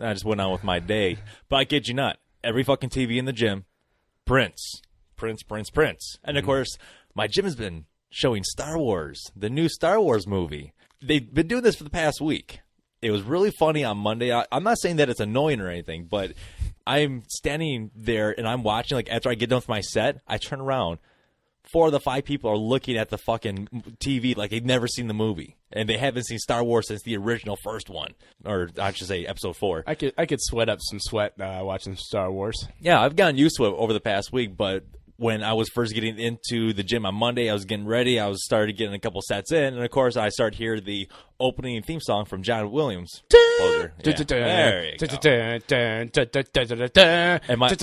I just went on with my day. But I kid you not, every fucking TV in the gym, Prince. And, of course, my gym has been showing Star Wars, the new Star Wars movie. They've been doing this for the past week. It was really funny on Monday. I'm not saying that it's annoying or anything, but I'm standing there, and I'm watching. Like, after I get done with my set, I turn around. 4 of the 5 people are looking at the fucking TV like they've never seen the movie. And they haven't seen Star Wars since the original first one. Or I should say episode 4. I could sweat up some sweat watching Star Wars. Yeah, I've gotten used to it over the past week, but when I was first getting into the gym on Monday, I was getting ready. I started getting a couple sets in. And, of course, I started hearing the opening theme song from John Williams. Closer. Yeah. There you go. And my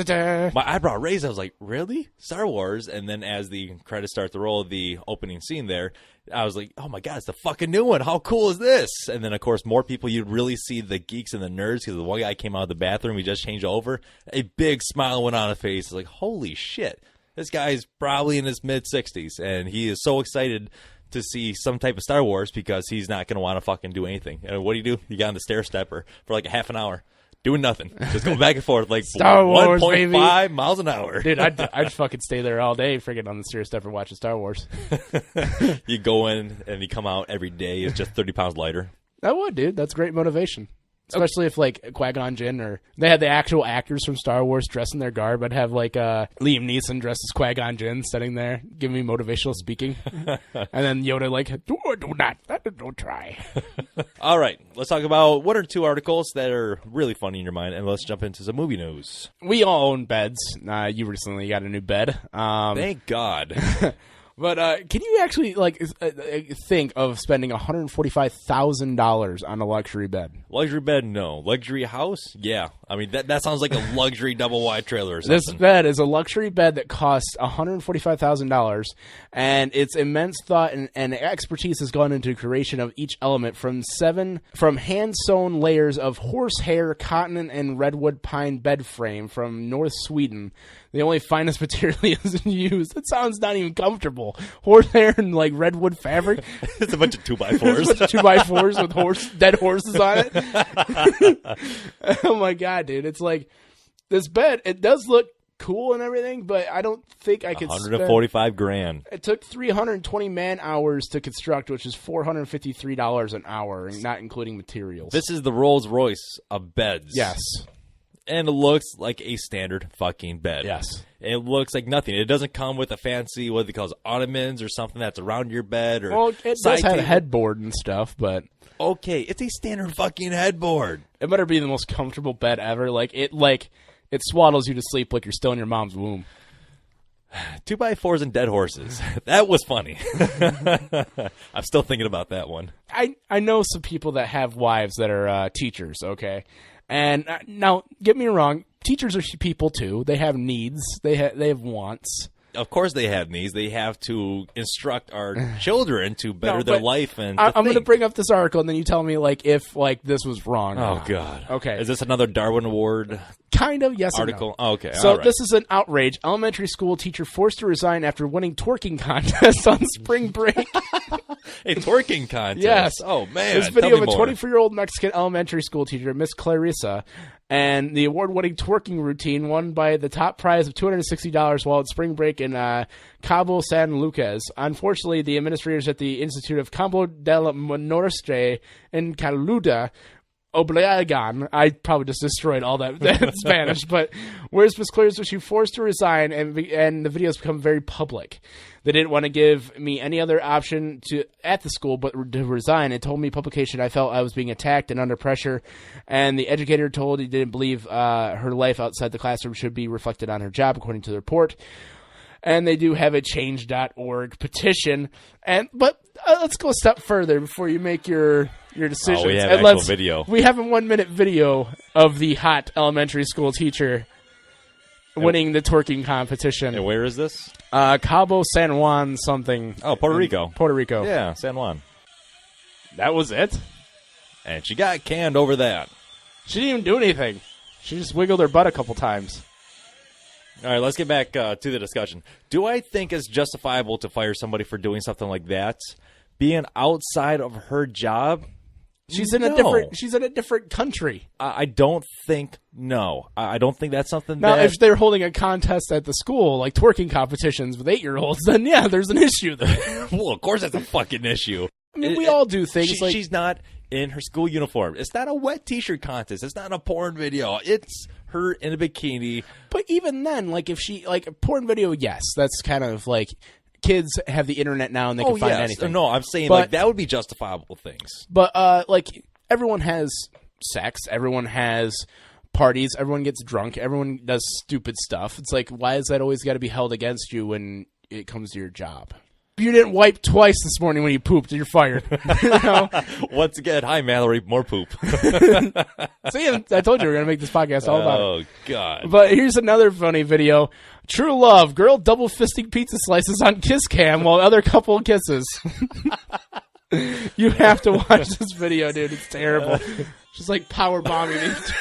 eyebrow raised. I was like, really? Star Wars? And then as the credits start to roll, the opening scene there, I was like, oh, my God, it's the fucking new one. How cool is this? And then, of course, more people. You'd really see the geeks and the nerds because the one guy came out of the bathroom. He just changed over. A big smile went on his face. I was like, holy shit. This guy's probably in his mid-60s, and he is so excited to see some type of Star Wars because he's not going to want to fucking do anything. And what do? You got on the stair stepper for like a half an hour, doing nothing. Just going back and forth like Star Wars, 1.5 miles an hour. Dude, I'd fucking stay there all day freaking on the stair stepper watching Star Wars. You go in and you come out every day. It's just 30 pounds lighter. That would, dude. That's great motivation. Especially if, like, Qui-Gon Jinn or... They had the actual actors from Star Wars dressed in their garb. I'd have, like, Liam Neeson dressed as Qui-Gon Jinn sitting there, giving me motivational speaking. And then Yoda, like, do not, don't try. All right. Let's talk about 1 or 2 articles that are really funny in your mind, and let's jump into some movie news. We all own beds. You recently got a new bed. Thank God. But can you actually think of spending $145,000 on a luxury bed? Luxury bed, no. Luxury house, yeah. I mean that sounds like a luxury double wide trailer or something. This bed is a luxury bed that costs $145,000, and its immense thought and expertise has gone into creation of each element from hand sewn layers of horsehair, cotton, and redwood pine bed frame from North Sweden. The only finest material is used. It sounds not even comfortable. uncomfortable. Horsehair and like redwood fabric. It's a bunch of 2x4s. There's a bunch of 2x4s with dead horses on it. Oh my god, dude! It's like this bed. It does look cool and everything, but I don't think I could. $145,000. It took 320 man hours to construct, which is $453 an hour, not including materials. This is the Rolls Royce of beds. Yes. And it looks like a standard fucking bed. Yes. It looks like nothing. It doesn't come with a fancy, what they call ottomans or something that's around your bed. Or well, it does have a headboard and stuff, but okay, it's a standard fucking headboard. It better be the most comfortable bed ever. It swaddles you to sleep like you're still in your mom's womb. 2x4s and dead horses. That was funny. I'm still thinking about that one. I know some people that have wives that are teachers, okay? And now, get me wrong, teachers are people too. They have needs. They have wants. Of course they have needs. They have to instruct our children to better their life. And I'm going to bring up this article, and then you tell me if this was wrong. Oh, God. Okay. Is this another Darwin Award kind of, yes article? And no. Oh, okay. So all right. This is an outrage. Elementary school teacher forced to resign after winning twerking contest on spring break. A twerking contest? Yes. Oh, man. This video of a 24-year-old Mexican elementary school teacher, Miss Clarissa, and the award-winning twerking routine won by the top prize of $260 while at spring break in Cabo San Lucas. Unfortunately, the administrators at the Institute of Campo del Noreste in Caluda Oblegan. I probably just destroyed all that Spanish, but whereas Miss Clarissa, she forced to resign, and the videos become very public. They didn't want to give me any other option at the school but to resign. It told me publication I felt I was being attacked and under pressure, and the educator told he didn't believe her life outside the classroom should be reflected on her job, according to the report. And they do have a change.org petition. But let's go a step further before you make your decisions. Oh, we have actual video. We have a 1-minute video of the hot elementary school teacher winning the twerking competition. And where is this? Cabo San Juan something. Oh, Puerto Rico. Puerto Rico. Yeah, San Juan. That was it? And she got canned over that. She didn't even do anything. She just wiggled her butt a couple times. All right, let's get back to the discussion. Do I think it's justifiable to fire somebody for doing something like that? Being outside of her job? She's in a different country. I don't think I don't think that's something now, that... if they're holding a contest at the school, like twerking competitions with 8-year-olds, then yeah, there's an issue there. Well, of course that's a fucking issue. I mean, we all do things she's not in her school uniform. It's not a wet t-shirt contest. It's not a porn video. It's her in a bikini. But even then, if she, a porn video, yes, that's kind of kids have the internet now and they can find anything. No, I'm saying that would be justifiable things. But everyone has sex, everyone has parties, everyone gets drunk, everyone does stupid stuff. It's why is that always got to be held against you when it comes to your job? You didn't wipe twice this morning when you pooped, you're fired. Once again, hi Mallory, more poop. See, I told you we were going to make this podcast all about it. Oh, God. But here's another funny video. True love. Girl double fisting pizza slices on kiss cam while other couple kisses. You have to watch this video, dude. It's terrible. Just power bombing these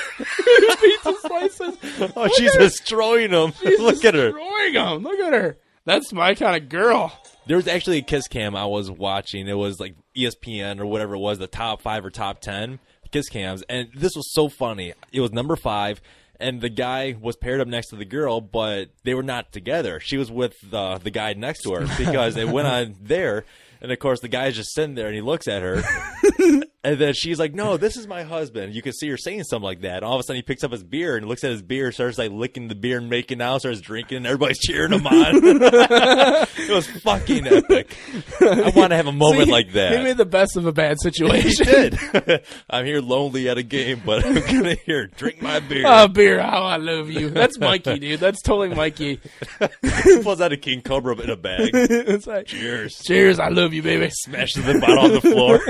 pizza slices. Oh, she's destroying them. Look at her. Destroying them. Look at her. That's my kind of girl. There was actually a kiss cam I was watching. It was ESPN or whatever it was, the top 5 or top 10 kiss cams. And this was so funny. It was number 5, and the guy was paired up next to the girl, but they were not together. She was with the guy next to her because they went on there. And, of course, the guy's just sitting there, and he looks at her. And then she's like, no, this is my husband. You can see her saying something like that. And all of a sudden, he picks up his beer and looks at his beer, starts licking the beer and making out, starts drinking, and everybody's cheering him on. It was fucking epic. I want to have a moment like that. He made the best of a bad situation. He did. I'm here lonely at a game, but I'm going to drink my beer. Oh, beer, how I love you. That's Mikey, dude. That's totally Mikey. He pulls out a King Cobra in a bag. It's Cheers. Cheers, I love you, baby. Smashes the bottle on the floor.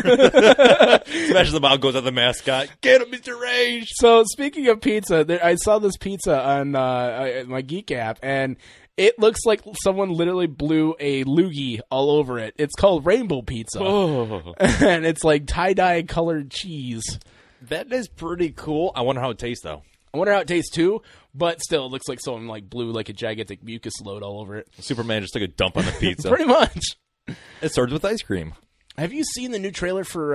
Smashes the bottle, goes at the mascot. Get him, Mr. Range. So, speaking of pizza, I saw this pizza on my Geek app, and it looks like someone literally blew a loogie all over it. It's called Rainbow Pizza. Oh. And it's tie-dye colored cheese. That is pretty cool. I wonder how it tastes, though. I wonder how it tastes too, but still, it looks like someone like blew like a gigantic mucus load all over it. Superman just took a dump on the pizza. Pretty much. It started with ice cream. Have you seen the new trailer for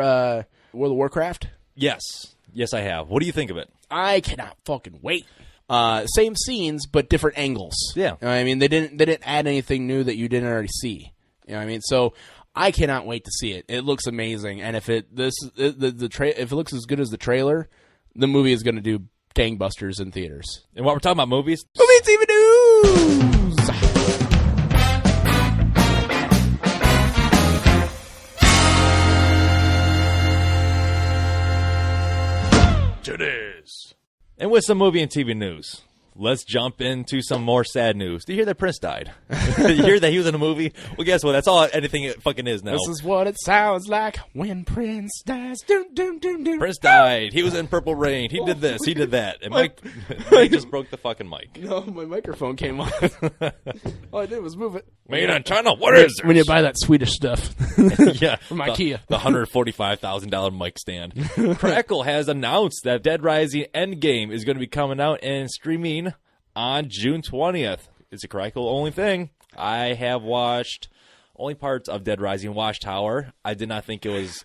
World of Warcraft? Yes. Yes, I have. What do you think of it? I cannot fucking wait. Same scenes, but different angles. Yeah. You know what I mean, they didn't add anything new that you didn't already see. You know what I mean? So I cannot wait to see it. It looks amazing, and if it looks as good as the trailer, the movie is going to do gangbusters in theaters. And while we're talking about movies, Movie and TV news. Today's. and with some movie and TV news, let's jump into some more sad news. Do you hear that Prince died? You hear that he was in a movie? Well, guess what? That's all anything it fucking is now. This is what it sounds like when Prince dies. Doom, doom, doom, doom. Prince died. He was in Purple Rain. He did this. He did that. And Mike just broke the fucking mic. No, my microphone came off. All I did was move it. Made in China. What is this? When you buy that Swedish stuff. Yeah, From IKEA. the $145,000 mic stand. Crackle has announced that Dead Rising Endgame is going to be coming out and streaming on June 20th. It's a Crackle only thing. I have watched only parts of Dead Rising Watchtower. I did not think it was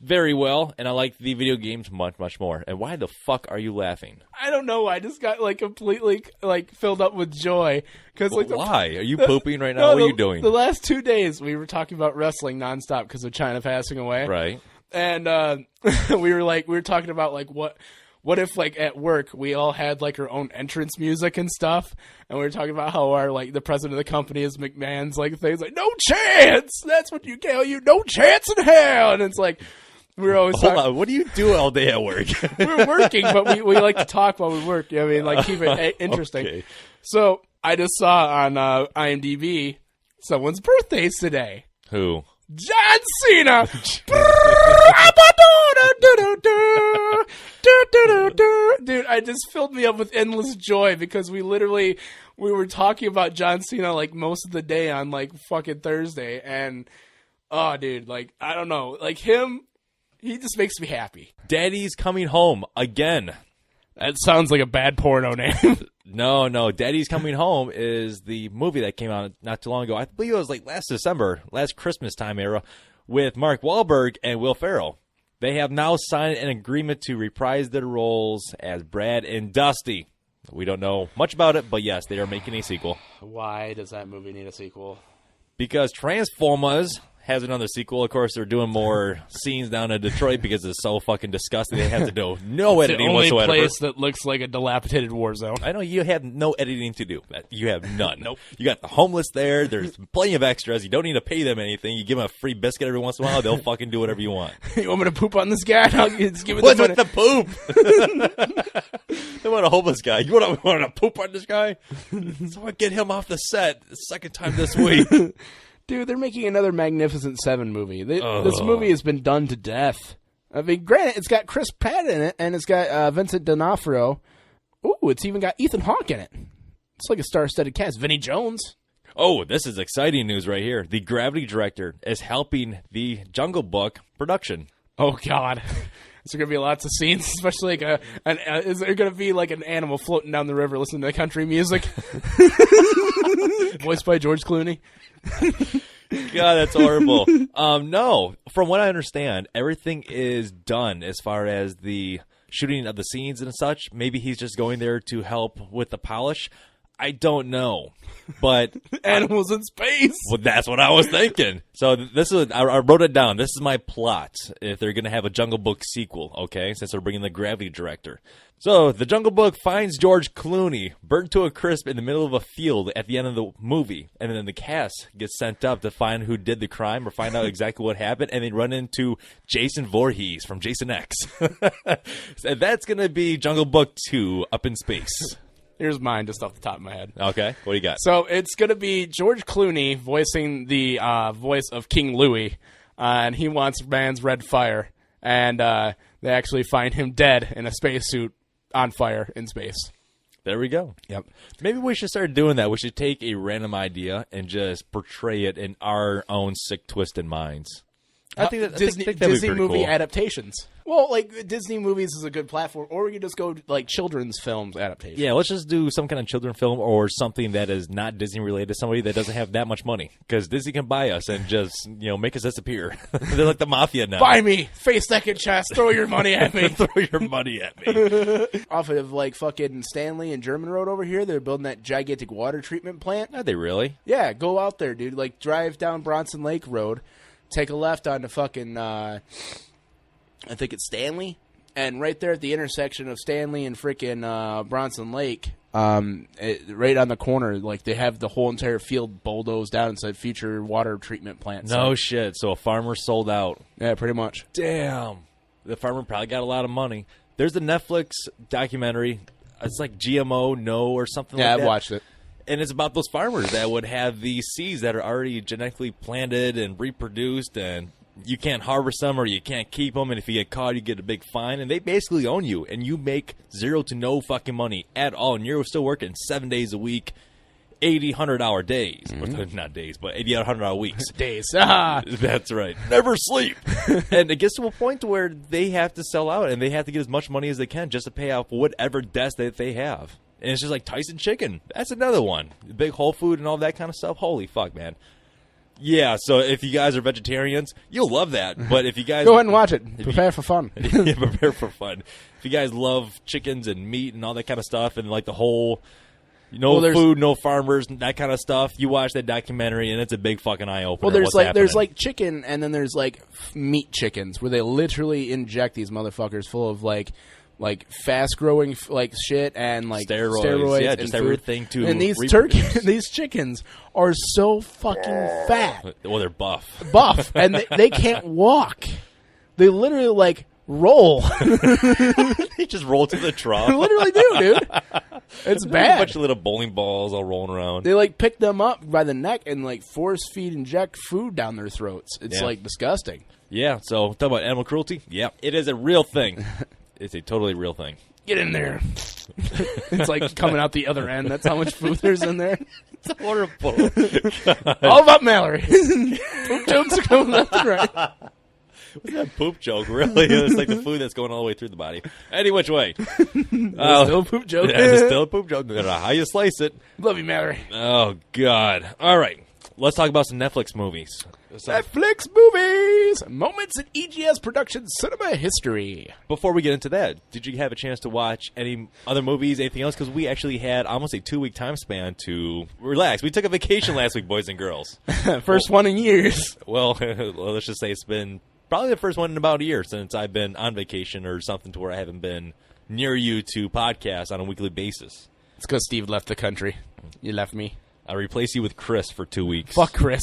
very well, and I like the video games much, much more. And why the fuck are you laughing? I don't know. I just got like completely like filled up with joy because like Why? Are you pooping right now? What are you doing? The last 2 days we were talking about wrestling nonstop because of China passing away, Right. And we were talking about like what if like at work we all had like our own entrance music and stuff, and we were talking about how our like the president of the company is McMahon's like things like no chance. That's what you tell you. No chance in hell. And it's like. We're always Hold on. What do you do all day at work? We're working, but we like to talk while we work. You know what I mean, like keep it interesting. Okay. So I just saw on IMDb someone's birthday's today. Who? John Cena. Dude, I just filled me up with endless joy because we were talking about John Cena like most of the day on like fucking Thursday, and oh, dude, like I don't know, like him. He just makes me happy. Daddy's Coming Home again. That sounds like a bad porno name. No. Daddy's Coming Home is the movie that came out not too long ago. I believe it was like last December, last Christmas time era, with Mark Wahlberg and Will Ferrell. They have now signed an agreement to reprise their roles as Brad and Dusty. We don't know much about it, but yes, they are making a sequel. Why does that movie need a sequel? Because Transformers has another sequel. Of course, they're doing more scenes down in Detroit because it's so fucking disgusting. They have to do no editing the only whatsoever. Place that looks like a dilapidated war zone. I know you have no editing to do. You have none. Nope. You got the homeless there. There's plenty of extras. You don't need to pay them anything. You give them a free biscuit every once in a while. They'll fucking do whatever you want. You want me to poop on this guy? I'll just give it What's with the poop? They want a homeless guy. You want to poop on this guy? So I get him off the set the second time this week. Dude, they're making another Magnificent Seven movie. This movie has been done to death. I mean, granted, it's got Chris Pratt in it, and it's got Vincent D'Onofrio. Ooh, it's even got Ethan Hawke in it. It's like a star-studded cast. Vinnie Jones. Oh, this is exciting news right here. The Gravity director is helping the Jungle Book production. Oh, God. Is there going to be lots of scenes, especially like is there going to be like an animal floating down the river listening to country music? Voiced by George Clooney. God, that's horrible. No, from what I understand, everything is done as far as the shooting of the scenes and such. Maybe he's just going there to help with the polish. I don't know, but animals in space. Well, that's what I was thinking. So this is I wrote it down. This is my plot. If they're going to have a Jungle Book sequel, okay, since they're bringing the Gravity director. So the Jungle Book finds George Clooney burnt to a crisp in the middle of a field at the end of the movie, and then the cast gets sent up to find who did the crime or find out exactly what happened, and they run into Jason Voorhees from Jason X. So that's going to be Jungle Book 2 up in space. Here's mine, just off the top of my head. Okay, what do you got? So it's going to be George Clooney voicing the voice of King Louis, and he wants man's red fire, and they actually find him dead in a spacesuit on fire in space. There we go. Yep. Maybe we should start doing that. We should take a random idea and just portray it in our own sick, twisted minds. I think that Disney that'd be Disney pretty movie cool. adaptations. Well, like Disney movies is a good platform, or we could just go like children's films adaptations. Yeah, let's just do some kind of children's film or something that is not Disney related to somebody that doesn't have that much money. Because Disney can buy us and just, make us disappear. They're like the mafia now. Buy me, face naked chest, throw your money at me. Throw your money at me. Off of like fucking Stanley and German Road over here, they're building that gigantic water treatment plant. Are they really? Yeah, go out there, dude. Like drive down Bronson Lake Road, take a left onto fucking, I think it's Stanley. And right there at the intersection of Stanley and freaking Bronson Lake, right on the corner, like they have the whole entire field bulldozed down and said future water treatment plant. No shit. So a farmer sold out. Yeah, pretty much. Damn. The farmer probably got a lot of money. There's a Netflix documentary. It's like GMO No or something like that. Yeah, I've watched it. And it's about those farmers that would have these seeds that are already genetically planted and reproduced, and you can't harvest them or you can't keep them, and if you get caught, you get a big fine, and they basically own you, and you make zero to no fucking money at all, and you're still working 7 days a week, 80, 100-hour days. Mm-hmm. Not days, but 80, 100-hour weeks. Days. That's right. Never sleep. And it gets to a point to where they have to sell out, and they have to get as much money as they can just to pay off whatever debts that they have. And it's just like Tyson Chicken. That's another one. Big Whole Food and all that kind of stuff. Holy fuck, man. Yeah, so if you guys are vegetarians, you'll love that. But if you guys... Go ahead and watch it. Prepare for fun. Yeah, prepare for fun. If you guys love chickens and meat and all that kind of stuff, and like the whole... food, no farmers, that kind of stuff. You watch that documentary, and it's a big fucking eye opener. Well, there's like chicken, and then there's like meat chickens, where they literally inject these motherfuckers full of like fast growing like shit and like steroids. Yeah, and just food. everything to. And these these chickens are so fucking fat. Well, they're buff. And they can't walk. They literally like roll. They just roll to the trough. They literally do, dude. It's bad. A bunch of little bowling balls all rolling around. They like pick them up by the neck and like force feed inject food down their throats. It's like disgusting. Yeah. So talk about animal cruelty. Yeah, it is a real thing. It's a totally real thing. Get in there. It's like coming out the other end. That's how much food there's in there. It's horrible. All about Mallory. Poop jokes are coming left and right. What's that poop joke, really? It's like the food that's going all the way through the body. Any which way. Still a poop joke. Yeah, it's still a poop joke. No matter how you slice it. Love you, Mallory. Oh, God. All right. Let's talk about some Netflix movies. Netflix movies! Moments in EGS production cinema history. Before we get into that, did you have a chance to watch any other movies, anything else? Because we actually had almost a 2-week time span to relax. We took a vacation last week, boys and girls. First one in years. Well, let's just say it's been probably the first one in about a year since I've been on vacation or something to where I haven't been near you to podcast on a weekly basis. It's because Steve left the country. You left me. I replace you with Chris for 2 weeks. Fuck Chris.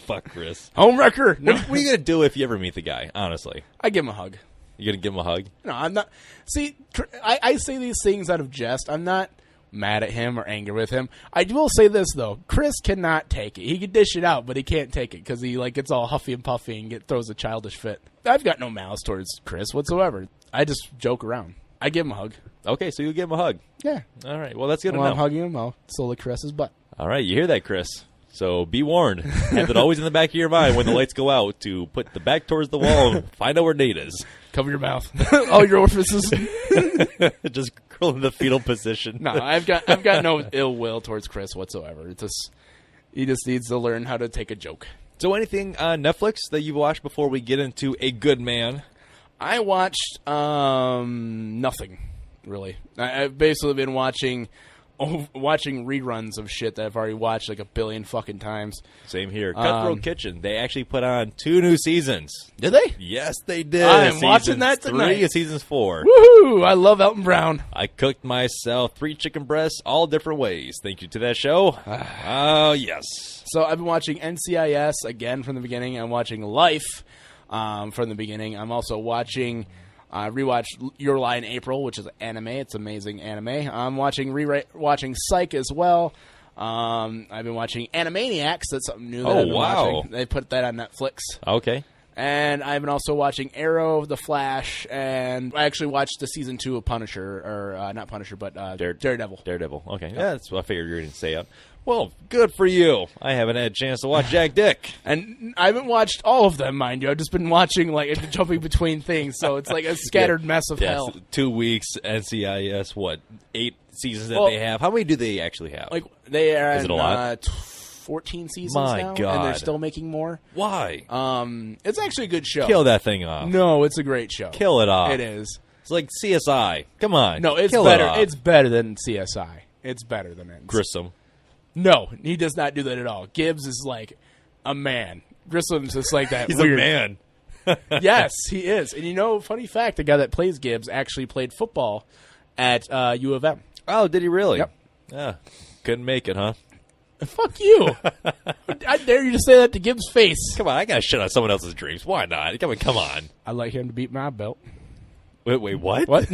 Fuck Chris. Homewrecker. No. What are you going to do if you ever meet the guy, honestly? I give him a hug. You going to give him a hug? No, I'm not. See, I say these things out of jest. I'm not mad at him or angry with him. I will say this, though. Chris cannot take it. He can dish it out, but he can't take it because he gets all huffy and puffy and throws a childish fit. I've got no malice towards Chris whatsoever. I just joke around. I give him a hug. Okay, so you give him a hug. Yeah. All right. Well, that's good to While know. I'm hugging him, I'll slowly caress his butt. All right, you hear that, Chris. So be warned. Have it always in the back of your mind when the lights go out to put the back towards the wall and find out where Nate is. Cover your mouth. All your orifices. Just curl in the fetal position. No, I've got no ill will towards Chris whatsoever. He just needs to learn how to take a joke. So anything on Netflix that you've watched before we get into A Good Man? I watched nothing, really. I've basically been watching reruns of shit that I've already watched like a billion fucking times. Same here. Cutthroat Kitchen. They actually put on 2 new seasons. Did they? Yes, they did. I'm watching that tonight. 3 and seasons 4. Woohoo! I love Elton Brown. I cooked myself 3 chicken breasts all different ways. Thank you to that show. Oh, yes. So I've been watching NCIS again from the beginning. I'm watching Life from the beginning. I'm also watching... rewatch Your Lie in April, which is an anime. It's amazing anime. I'm watching Psych as well. I've been watching Animaniacs. That's something new that I've been watching. They put that on Netflix. Okay. And I've been also watching Arrow, The Flash, and I actually watched the season 2 of Punisher, or not Punisher, but Daredevil. Daredevil. Okay, yeah, that's what I figured you were going to say. Well, good for you. I haven't had a chance to watch Jack Dick. And I haven't watched all of them, mind you. I've just been watching, like, jumping between things, so it's like a scattered mess of hell. 2 weeks, NCIS, what, 8 seasons that they have? How many do they actually have? Like, they are Is it a lot? 14 seasons My now, God. and they're still making more. Why? It's actually a good show. Kill that thing off. No, it's a great show. Kill it off. It is. It's like CSI. Come on. No, it's Kill better. It off. It's better than CSI. It's better than it. Grissom. No, he does not do that at all. Gibbs is like a man. Grissom's just like that. He's weird. a man. Yes, he is. And you know, funny fact, the guy that plays Gibbs actually played football at U of M. Oh, did he really? Yep. Yeah. Couldn't make it, huh? Fuck you. I dare you to say that to Gibbs' face. Come on, I got to shit on someone else's dreams. Why not? Come on. I'd like him to beat my belt. Wait, what? What?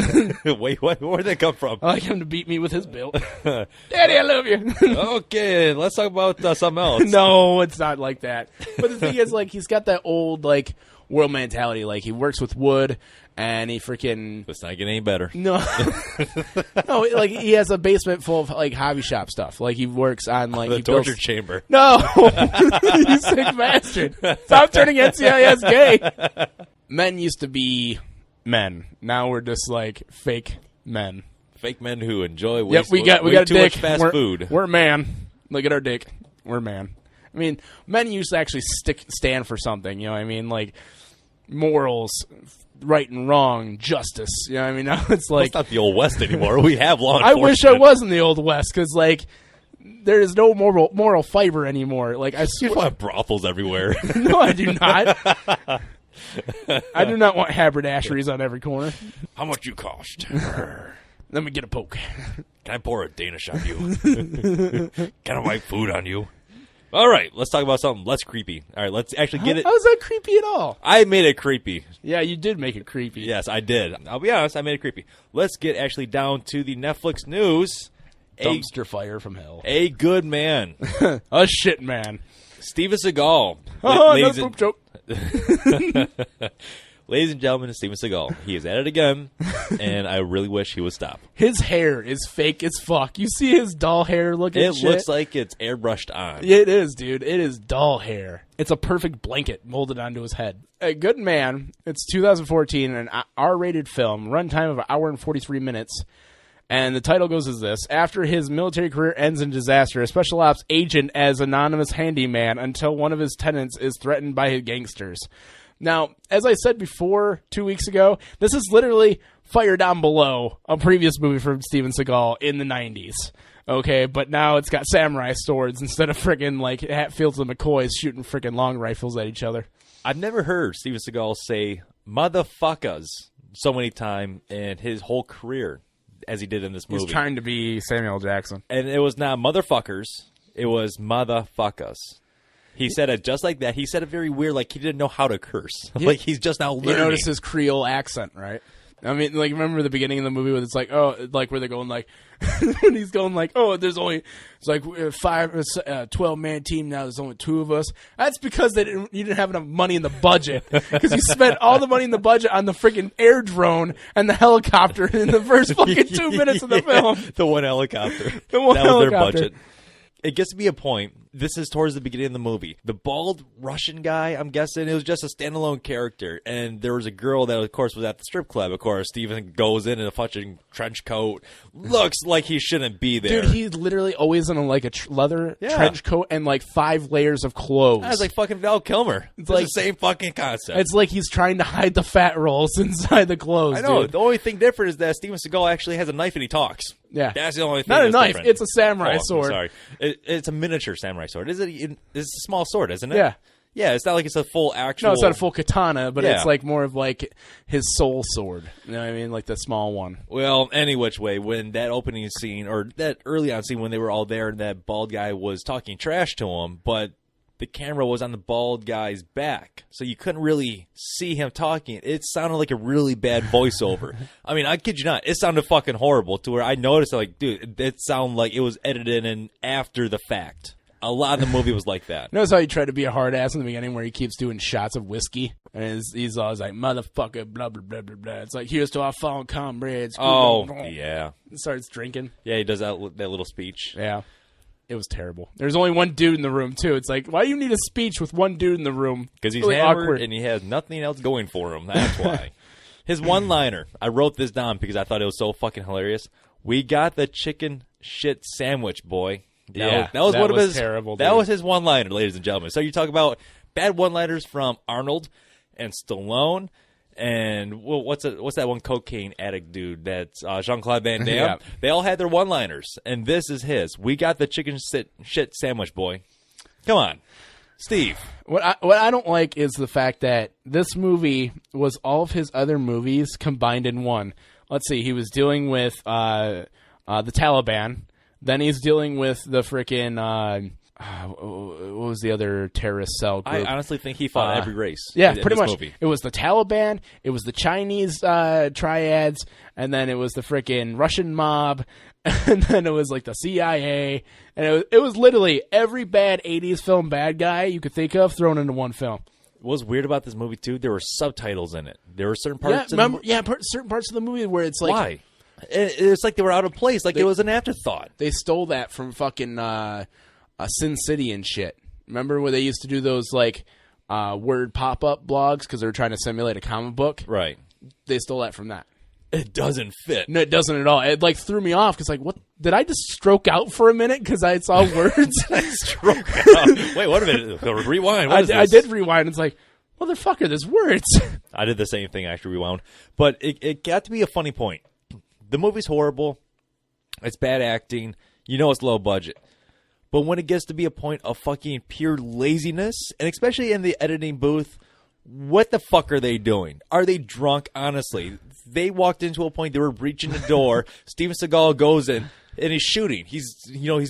Wait, what? Where'd that come from? I'd like him to beat me with his belt. Daddy, I love you. Okay, let's talk about something else. No, it's not like that. But the thing is, like, he's got that old, like, world mentality. Like, he works with wood, and he freaking... It's not getting any better. No. No, like, he has a basement full of, like, hobby shop stuff. Like, he works on, like... The he torture builds... chamber. No! You sick bastard. Stop turning NCIS gay. Men used to be men. Now we're just, like, fake men. Fake men who enjoy Yep, we got a too dick. much fast food. We're a man. Look at our dick. We're a man. I mean, men used to actually stand for something, you know what I mean? Like, morals, right and wrong, justice. You know what I mean? Now it's like... It's not the Old West anymore. We have law I enforcement. wish I was in the Old West, because, like, there is no moral fiber anymore. Like, I You swear... have brothels everywhere. No, I do not. I do not want haberdasheries on every corner. How much you cost? Let me get a poke. Can I pour a Danish on you? Can I wipe food on you? All right, let's talk about something less creepy. All right, let's actually get it. How's that creepy at all? I made it creepy. Yeah, you did make it creepy. Yes, I did. I'll be honest, I made it creepy. Let's get actually down to the Netflix news. Dumpster fire from hell. A good man. A shit man. Steven Seagal. Oh, ladies, no poop joke. ladies and gentlemen, Steven Seagal. He is at it again, and I really wish he would stop. His hair is fake as fuck. You see his doll hair looking It shit? looks like it's airbrushed on. It is, dude. It is doll hair. It's a perfect blanket molded onto his head. A Good Man. It's 2014, an R-rated film, runtime of 1 hour and 43 minutes. And the title goes as this: after his military career ends in disaster, a special ops agent as anonymous handyman until one of his tenants is threatened by his gangsters. Now, as I said before 2 weeks ago, this is literally Fire Down Below, a previous movie from Steven Seagal in the 90s. Okay, but now it's got samurai swords instead of friggin' like Hatfields and McCoys shooting friggin' long rifles at each other. I've never heard Steven Seagal say motherfuckers so many times in his whole career as he did in this movie. He's trying to be Samuel Jackson. And it was not motherfuckers. It was motherfuckers. He said it just like that. He said it very weird, like he didn't know how to curse. Like he's just now learning. You notice his Creole accent, right? I mean, like, remember the beginning of the movie where it's like, oh, like where they're going like, when he's going like, oh, there's only, it's like 12-man team now, there's only 2 of us. That's because you didn't have enough money in the budget. Because you spent all the money in the budget on the freaking air drone and the helicopter in the first fucking 2 minutes of the film. The one helicopter. The one that helicopter. was their budget. It gets to be a point. This is towards the beginning of the movie. The bald Russian guy, I'm guessing, it was just a standalone character. And there was a girl that, of course, was at the strip club. Of course, Steven goes in a fucking trench coat. Looks like he shouldn't be there. Dude, he's literally always in like a leather trench coat and like 5 layers of clothes. That's like fucking Val Kilmer. It's like the same fucking concept. It's like he's trying to hide the fat rolls inside the clothes. I know. Dude. The only thing different is that Steven Seagal actually has a knife and he talks. Yeah. That's the only thing. Not a that's knife. different. It's a samurai I'm sword. Sorry. It's a miniature samurai sword. Is it? It's a small sword, isn't it? Yeah. Yeah, it's not like it's a full actual... No, it's not a full katana, but Yeah. it's like more of like his soul sword. You know what I mean? Like the small one. Well, any which way, when that opening scene, or that early on scene when they were all there and that bald guy was talking trash to him, but the camera was on the bald guy's back, so you couldn't really see him talking. It sounded like a really bad voiceover. I mean, I kid you not, it sounded fucking horrible to where I noticed, like, dude, it sounded like it was edited in after the fact. A lot of the movie was like that. Notice how he tried to be a hard ass in the beginning where he keeps doing shots of whiskey. And he's always like, motherfucker, blah, blah, blah, blah, blah. It's like, here's to our fallen comrades. Oh, yeah. He starts drinking. Yeah, he does that little speech. Yeah. It was terrible. There's only one dude in the room, too. It's like, why do you need a speech with one dude in the room? Because he's really hammered awkward. and he has nothing else going for him. That's why. His one-liner, I wrote this down because I thought it was so fucking hilarious. We got the chicken shit sandwich, boy. That was one of his terrible. That dude. was his one-liner, ladies and gentlemen. So you talk about bad one-liners from Arnold and Stallone. And what's that one cocaine addict dude? That's Jean-Claude Van Damme. Yeah. They all had their one-liners, and this is his. We got the chicken shit sandwich, boy. Come on, Steve. What I don't like is the fact that this movie was all of his other movies combined in one. Let's see, he was dealing with the Taliban, then he's dealing with the frickin' what was the other terrorist cell group? I honestly think he fought every race. Yeah, in pretty this much. Movie. It was the Taliban, it was the Chinese triads, and then it was the frickin' Russian mob, and then it was like the CIA, and it was literally every bad 80s film bad guy you could think of thrown into one film. What was weird about this movie, too, there were subtitles in it. There were certain parts certain parts of the movie where it's like... Why? It's like they were out of place, like it was an afterthought. They stole that from fucking Sin City and shit. Remember where they used to do those like word pop-up blogs because they were trying to simulate a comic book? Right. They stole that from that. It doesn't fit. No, it doesn't at all. It like threw me off because like, what? Did I just stroke out for a minute because I saw words? Stroke out. Wait, wait a minute. Rewind. What is this? I did rewind. It's like, motherfucker, there's words. I did the same thing. I actually rewound. But it got to be a funny point. The movie's horrible. It's bad acting. You know it's low budget. But when it gets to be a point of fucking pure laziness, and especially in the editing booth, what the fuck are they doing? Are they drunk? Honestly, they walked into a point they were breaching the door. Steven Seagal goes in and he's shooting. He's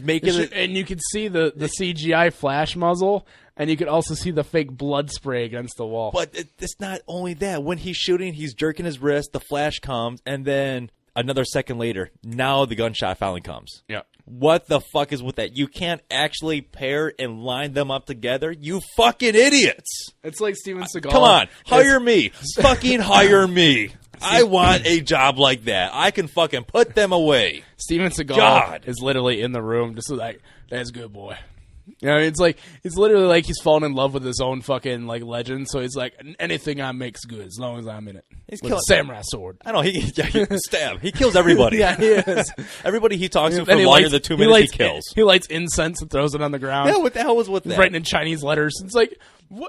making it, and you could see the CGI flash muzzle, and you could also see the fake blood spray against the wall. But it's not only that. When he's shooting, he's jerking his wrist. The flash comes, and then another second later, now the gunshot finally comes. Yeah. What the fuck is with that? You can't actually pair and line them up together? You fucking idiots! It's like Steven Seagal. Come on, hire me. Fucking hire me. I want a job like that. I can fucking put them away. Steven Seagal God. is literally in the room just like, that's good, boy. You know, it's like, it's literally like he's fallen in love with his own fucking, like, legend. So he's like, anything I make's good as long as I'm in it. He's with killing a samurai sword. I know, he stab. He kills everybody. Yeah, he is. Everybody he talks to for And longer than 2 minutes, he kills. He lights incense and throws it on the ground. Yeah, what the hell was with that? Writing in Chinese letters. It's like,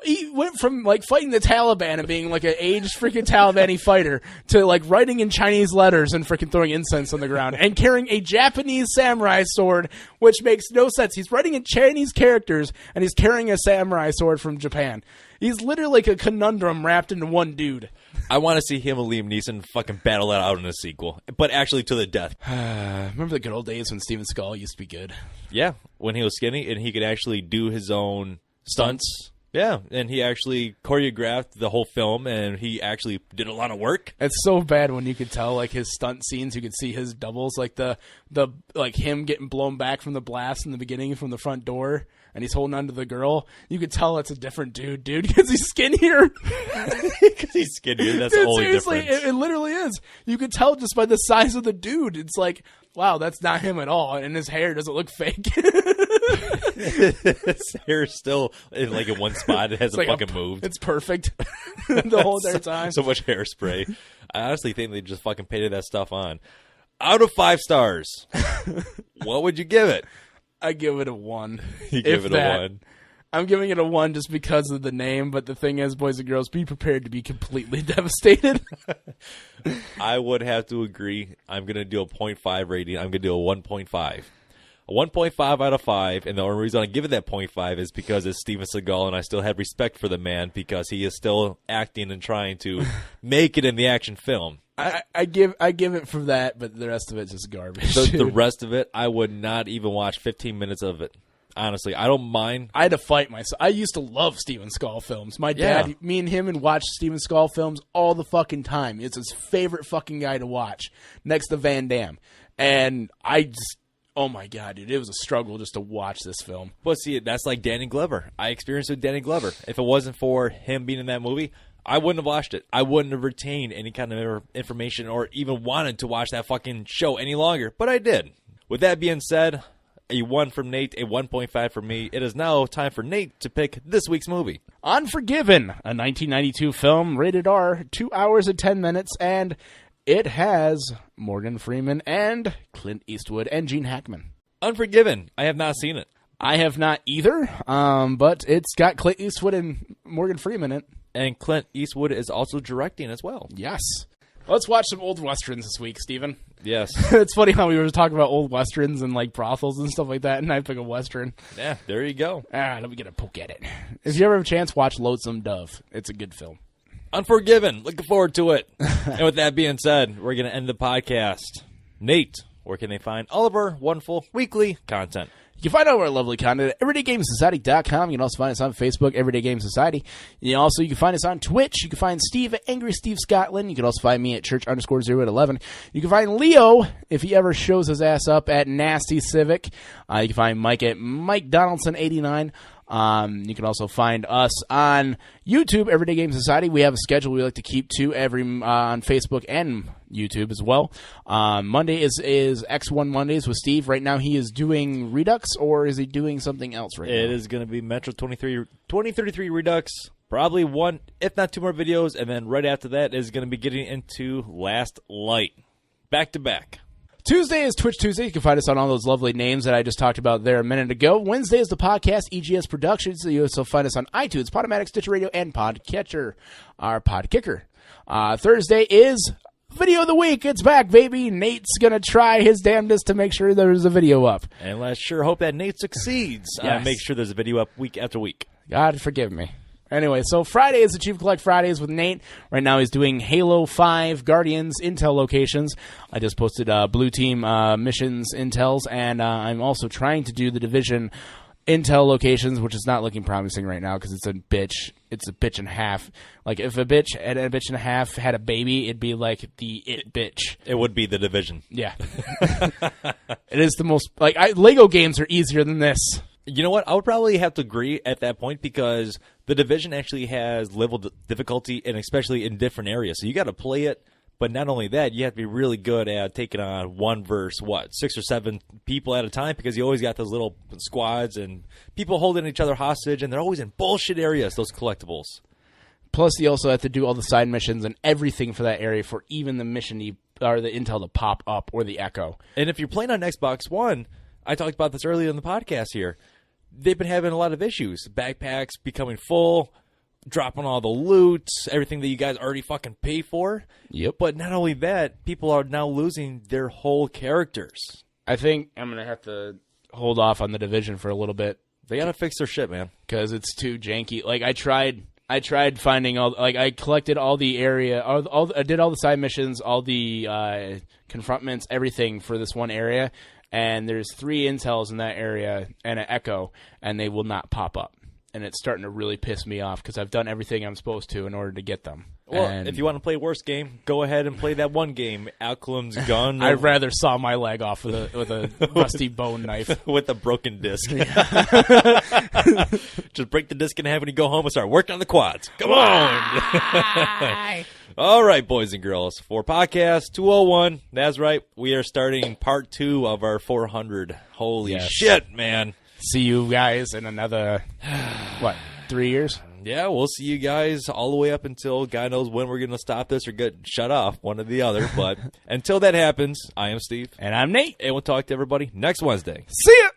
he went from like fighting the Taliban and being like an aged freaking Taliban fighter to like writing in Chinese letters and freaking throwing incense on the ground and carrying a Japanese samurai sword, which makes no sense. He's writing in Chinese characters and he's carrying a samurai sword from Japan. He's literally like a conundrum wrapped into one dude. I want to see him and Liam Neeson fucking battle that out in a sequel, but actually to the death. Remember the good old days when Steven Seagal used to be good? Yeah, when he was skinny and he could actually do his own stunts. Yeah, and he actually choreographed the whole film, and he actually did a lot of work. It's so bad when you could tell, like, his stunt scenes, you could see his doubles, like the like him getting blown back from the blast in the beginning from the front door, and he's holding on to the girl. You could tell it's a different dude, because he's skinnier. Because he's skinnier, that's the only seriously, difference. It literally is. You could tell just by the size of the dude. It's like, wow, that's not him at all, and his hair doesn't look fake. His hair is still like in one spot. It hasn't fucking moved. It's perfect the whole entire time. So much hairspray. I honestly think they just fucking painted that stuff on. Out of 5 stars, what would you give it? I give it a 1. You give it a 1. I'm giving it a 1 just because of the name, but the thing is, boys and girls, be prepared to be completely devastated. I would have to agree. I'm going to do a 0.5 rating. I'm going to do a 1.5. A 1.5 out of 5, and the only reason I give it that 0.5 is because it's Steven Seagal, and I still have respect for the man because he is still acting and trying to make it in the action film. I give it for that, but the rest of it's just garbage. The rest of it, I would not even watch 15 minutes of it. Honestly, I don't mind. I had to fight myself. I used to love Steven Seagal films. My dad, me and him, and watched Steven Seagal films all the fucking time. It's his favorite fucking guy to watch, next to Van Damme. And Oh my god, dude, it was a struggle just to watch this film. But see, that's like Danny Glover. I experienced it with Danny Glover. If it wasn't for him being in that movie, I wouldn't have watched it. I wouldn't have retained any kind of information or even wanted to watch that fucking show any longer. But I did. With that being said, a 1 from Nate, a 1.5 from me. It is now time for Nate to pick this week's movie. Unforgiven, a 1992 film, rated R, 2 hours and 10 minutes, and it has Morgan Freeman and Clint Eastwood and Gene Hackman. Unforgiven. I have not seen it. I have not either, but it's got Clint Eastwood and Morgan Freeman in it. And Clint Eastwood is also directing as well. Yes. Let's watch some old westerns this week, Steven. Yes. It's funny how we were talking about old westerns and like brothels and stuff like that, and I pick a western. Yeah, there you go. Let me get a poke at it. If you ever have a chance, watch Lonesome Dove. It's a good film. Unforgiven. Looking forward to it. And with that being said, we're going to end the podcast. Nate, where can they find all of our wonderful weekly content? You can find out our lovely content at everydaygamesociety.com. You can also find us on Facebook, Everyday Game Society. You can find us on Twitch. You can find Steve at Angry Steve Scotland. You can also find me at Church_011. You can find Leo, if he ever shows his ass up, at Nasty Civic. You can find Mike at Mike Donaldson89. You can also find us on YouTube, Everyday Game Society. We have a schedule we like to keep to every on Facebook and YouTube as well. Monday is X1 Mondays with Steve. Right now he is doing Redux, or is he doing something else right now? It is going to be Metro 2033 Redux. Probably one, if not two more videos, and then right after that is going to be getting into Last Light. Back to back. Tuesday is Twitch Tuesday. You can find us on all those lovely names that I just talked about there a minute ago. Wednesday is the podcast, EGS Productions. You also find us on iTunes, Podomatic, Stitcher Radio, and Podcatcher, our Podkicker. Thursday is Video of the Week. It's back, baby. Nate's going to try his damnedest to make sure there's a video up. And let's sure hope that Nate succeeds. Yes. Make sure there's a video up week after week. God forgive me. Anyway, so Friday is Achieve Collect Fridays with Nate. Right now he's doing Halo 5 Guardians Intel locations. I just posted Blue Team missions Intels, and I'm also trying to do the Division Intel locations, which is not looking promising right now because it's a bitch. It's a bitch and a half. Like, if a bitch and a bitch and a half had a baby, it'd be like the it bitch. It would be the Division. Yeah. It is the most... Lego games are easier than this. You know what? I would probably have to agree at that point because the Division actually has level difficulty, and especially in different areas. So you got to play it, but not only that, you have to be really good at taking on 1 versus 6 or 7 people at a time because you always got those little squads and people holding each other hostage, and they're always in bullshit areas, those collectibles. Plus, you also have to do all the side missions and everything for that area for even the mission or the intel to pop up or the echo. And if you're playing on Xbox One, I talked about this earlier in the podcast here, they've been having a lot of issues. Backpacks becoming full, dropping all the loot, everything that you guys already fucking pay for. Yep. But not only that, people are now losing their whole characters. I think I'm going to have to hold off on the Division for a little bit. They got to fix their shit, man. Because it's too janky. Like, I tried finding all... Like, I collected all the area... I did all the side missions, all the confrontments, everything for this one area. And there's 3 intels in that area and an echo, and they will not pop up. And it's starting to really piss me off because I've done everything I'm supposed to in order to get them. Well, if you want to play a worse game, go ahead and play that one game, Alclim's Gun. I'd rather saw my leg off with a rusty bone knife. With a broken disc. Just break the disc in half when you go home and start working on the quads. Come on! All right, boys and girls. For podcast 201, that's right, we are starting part 2 of our 400. Holy shit, man. See you guys in another, 3 years? Yeah, we'll see you guys all the way up until God knows when we're going to stop this or get shut off, one or the other. But until that happens, I am Steve. And I'm Nate. And we'll talk to everybody next Wednesday. See ya!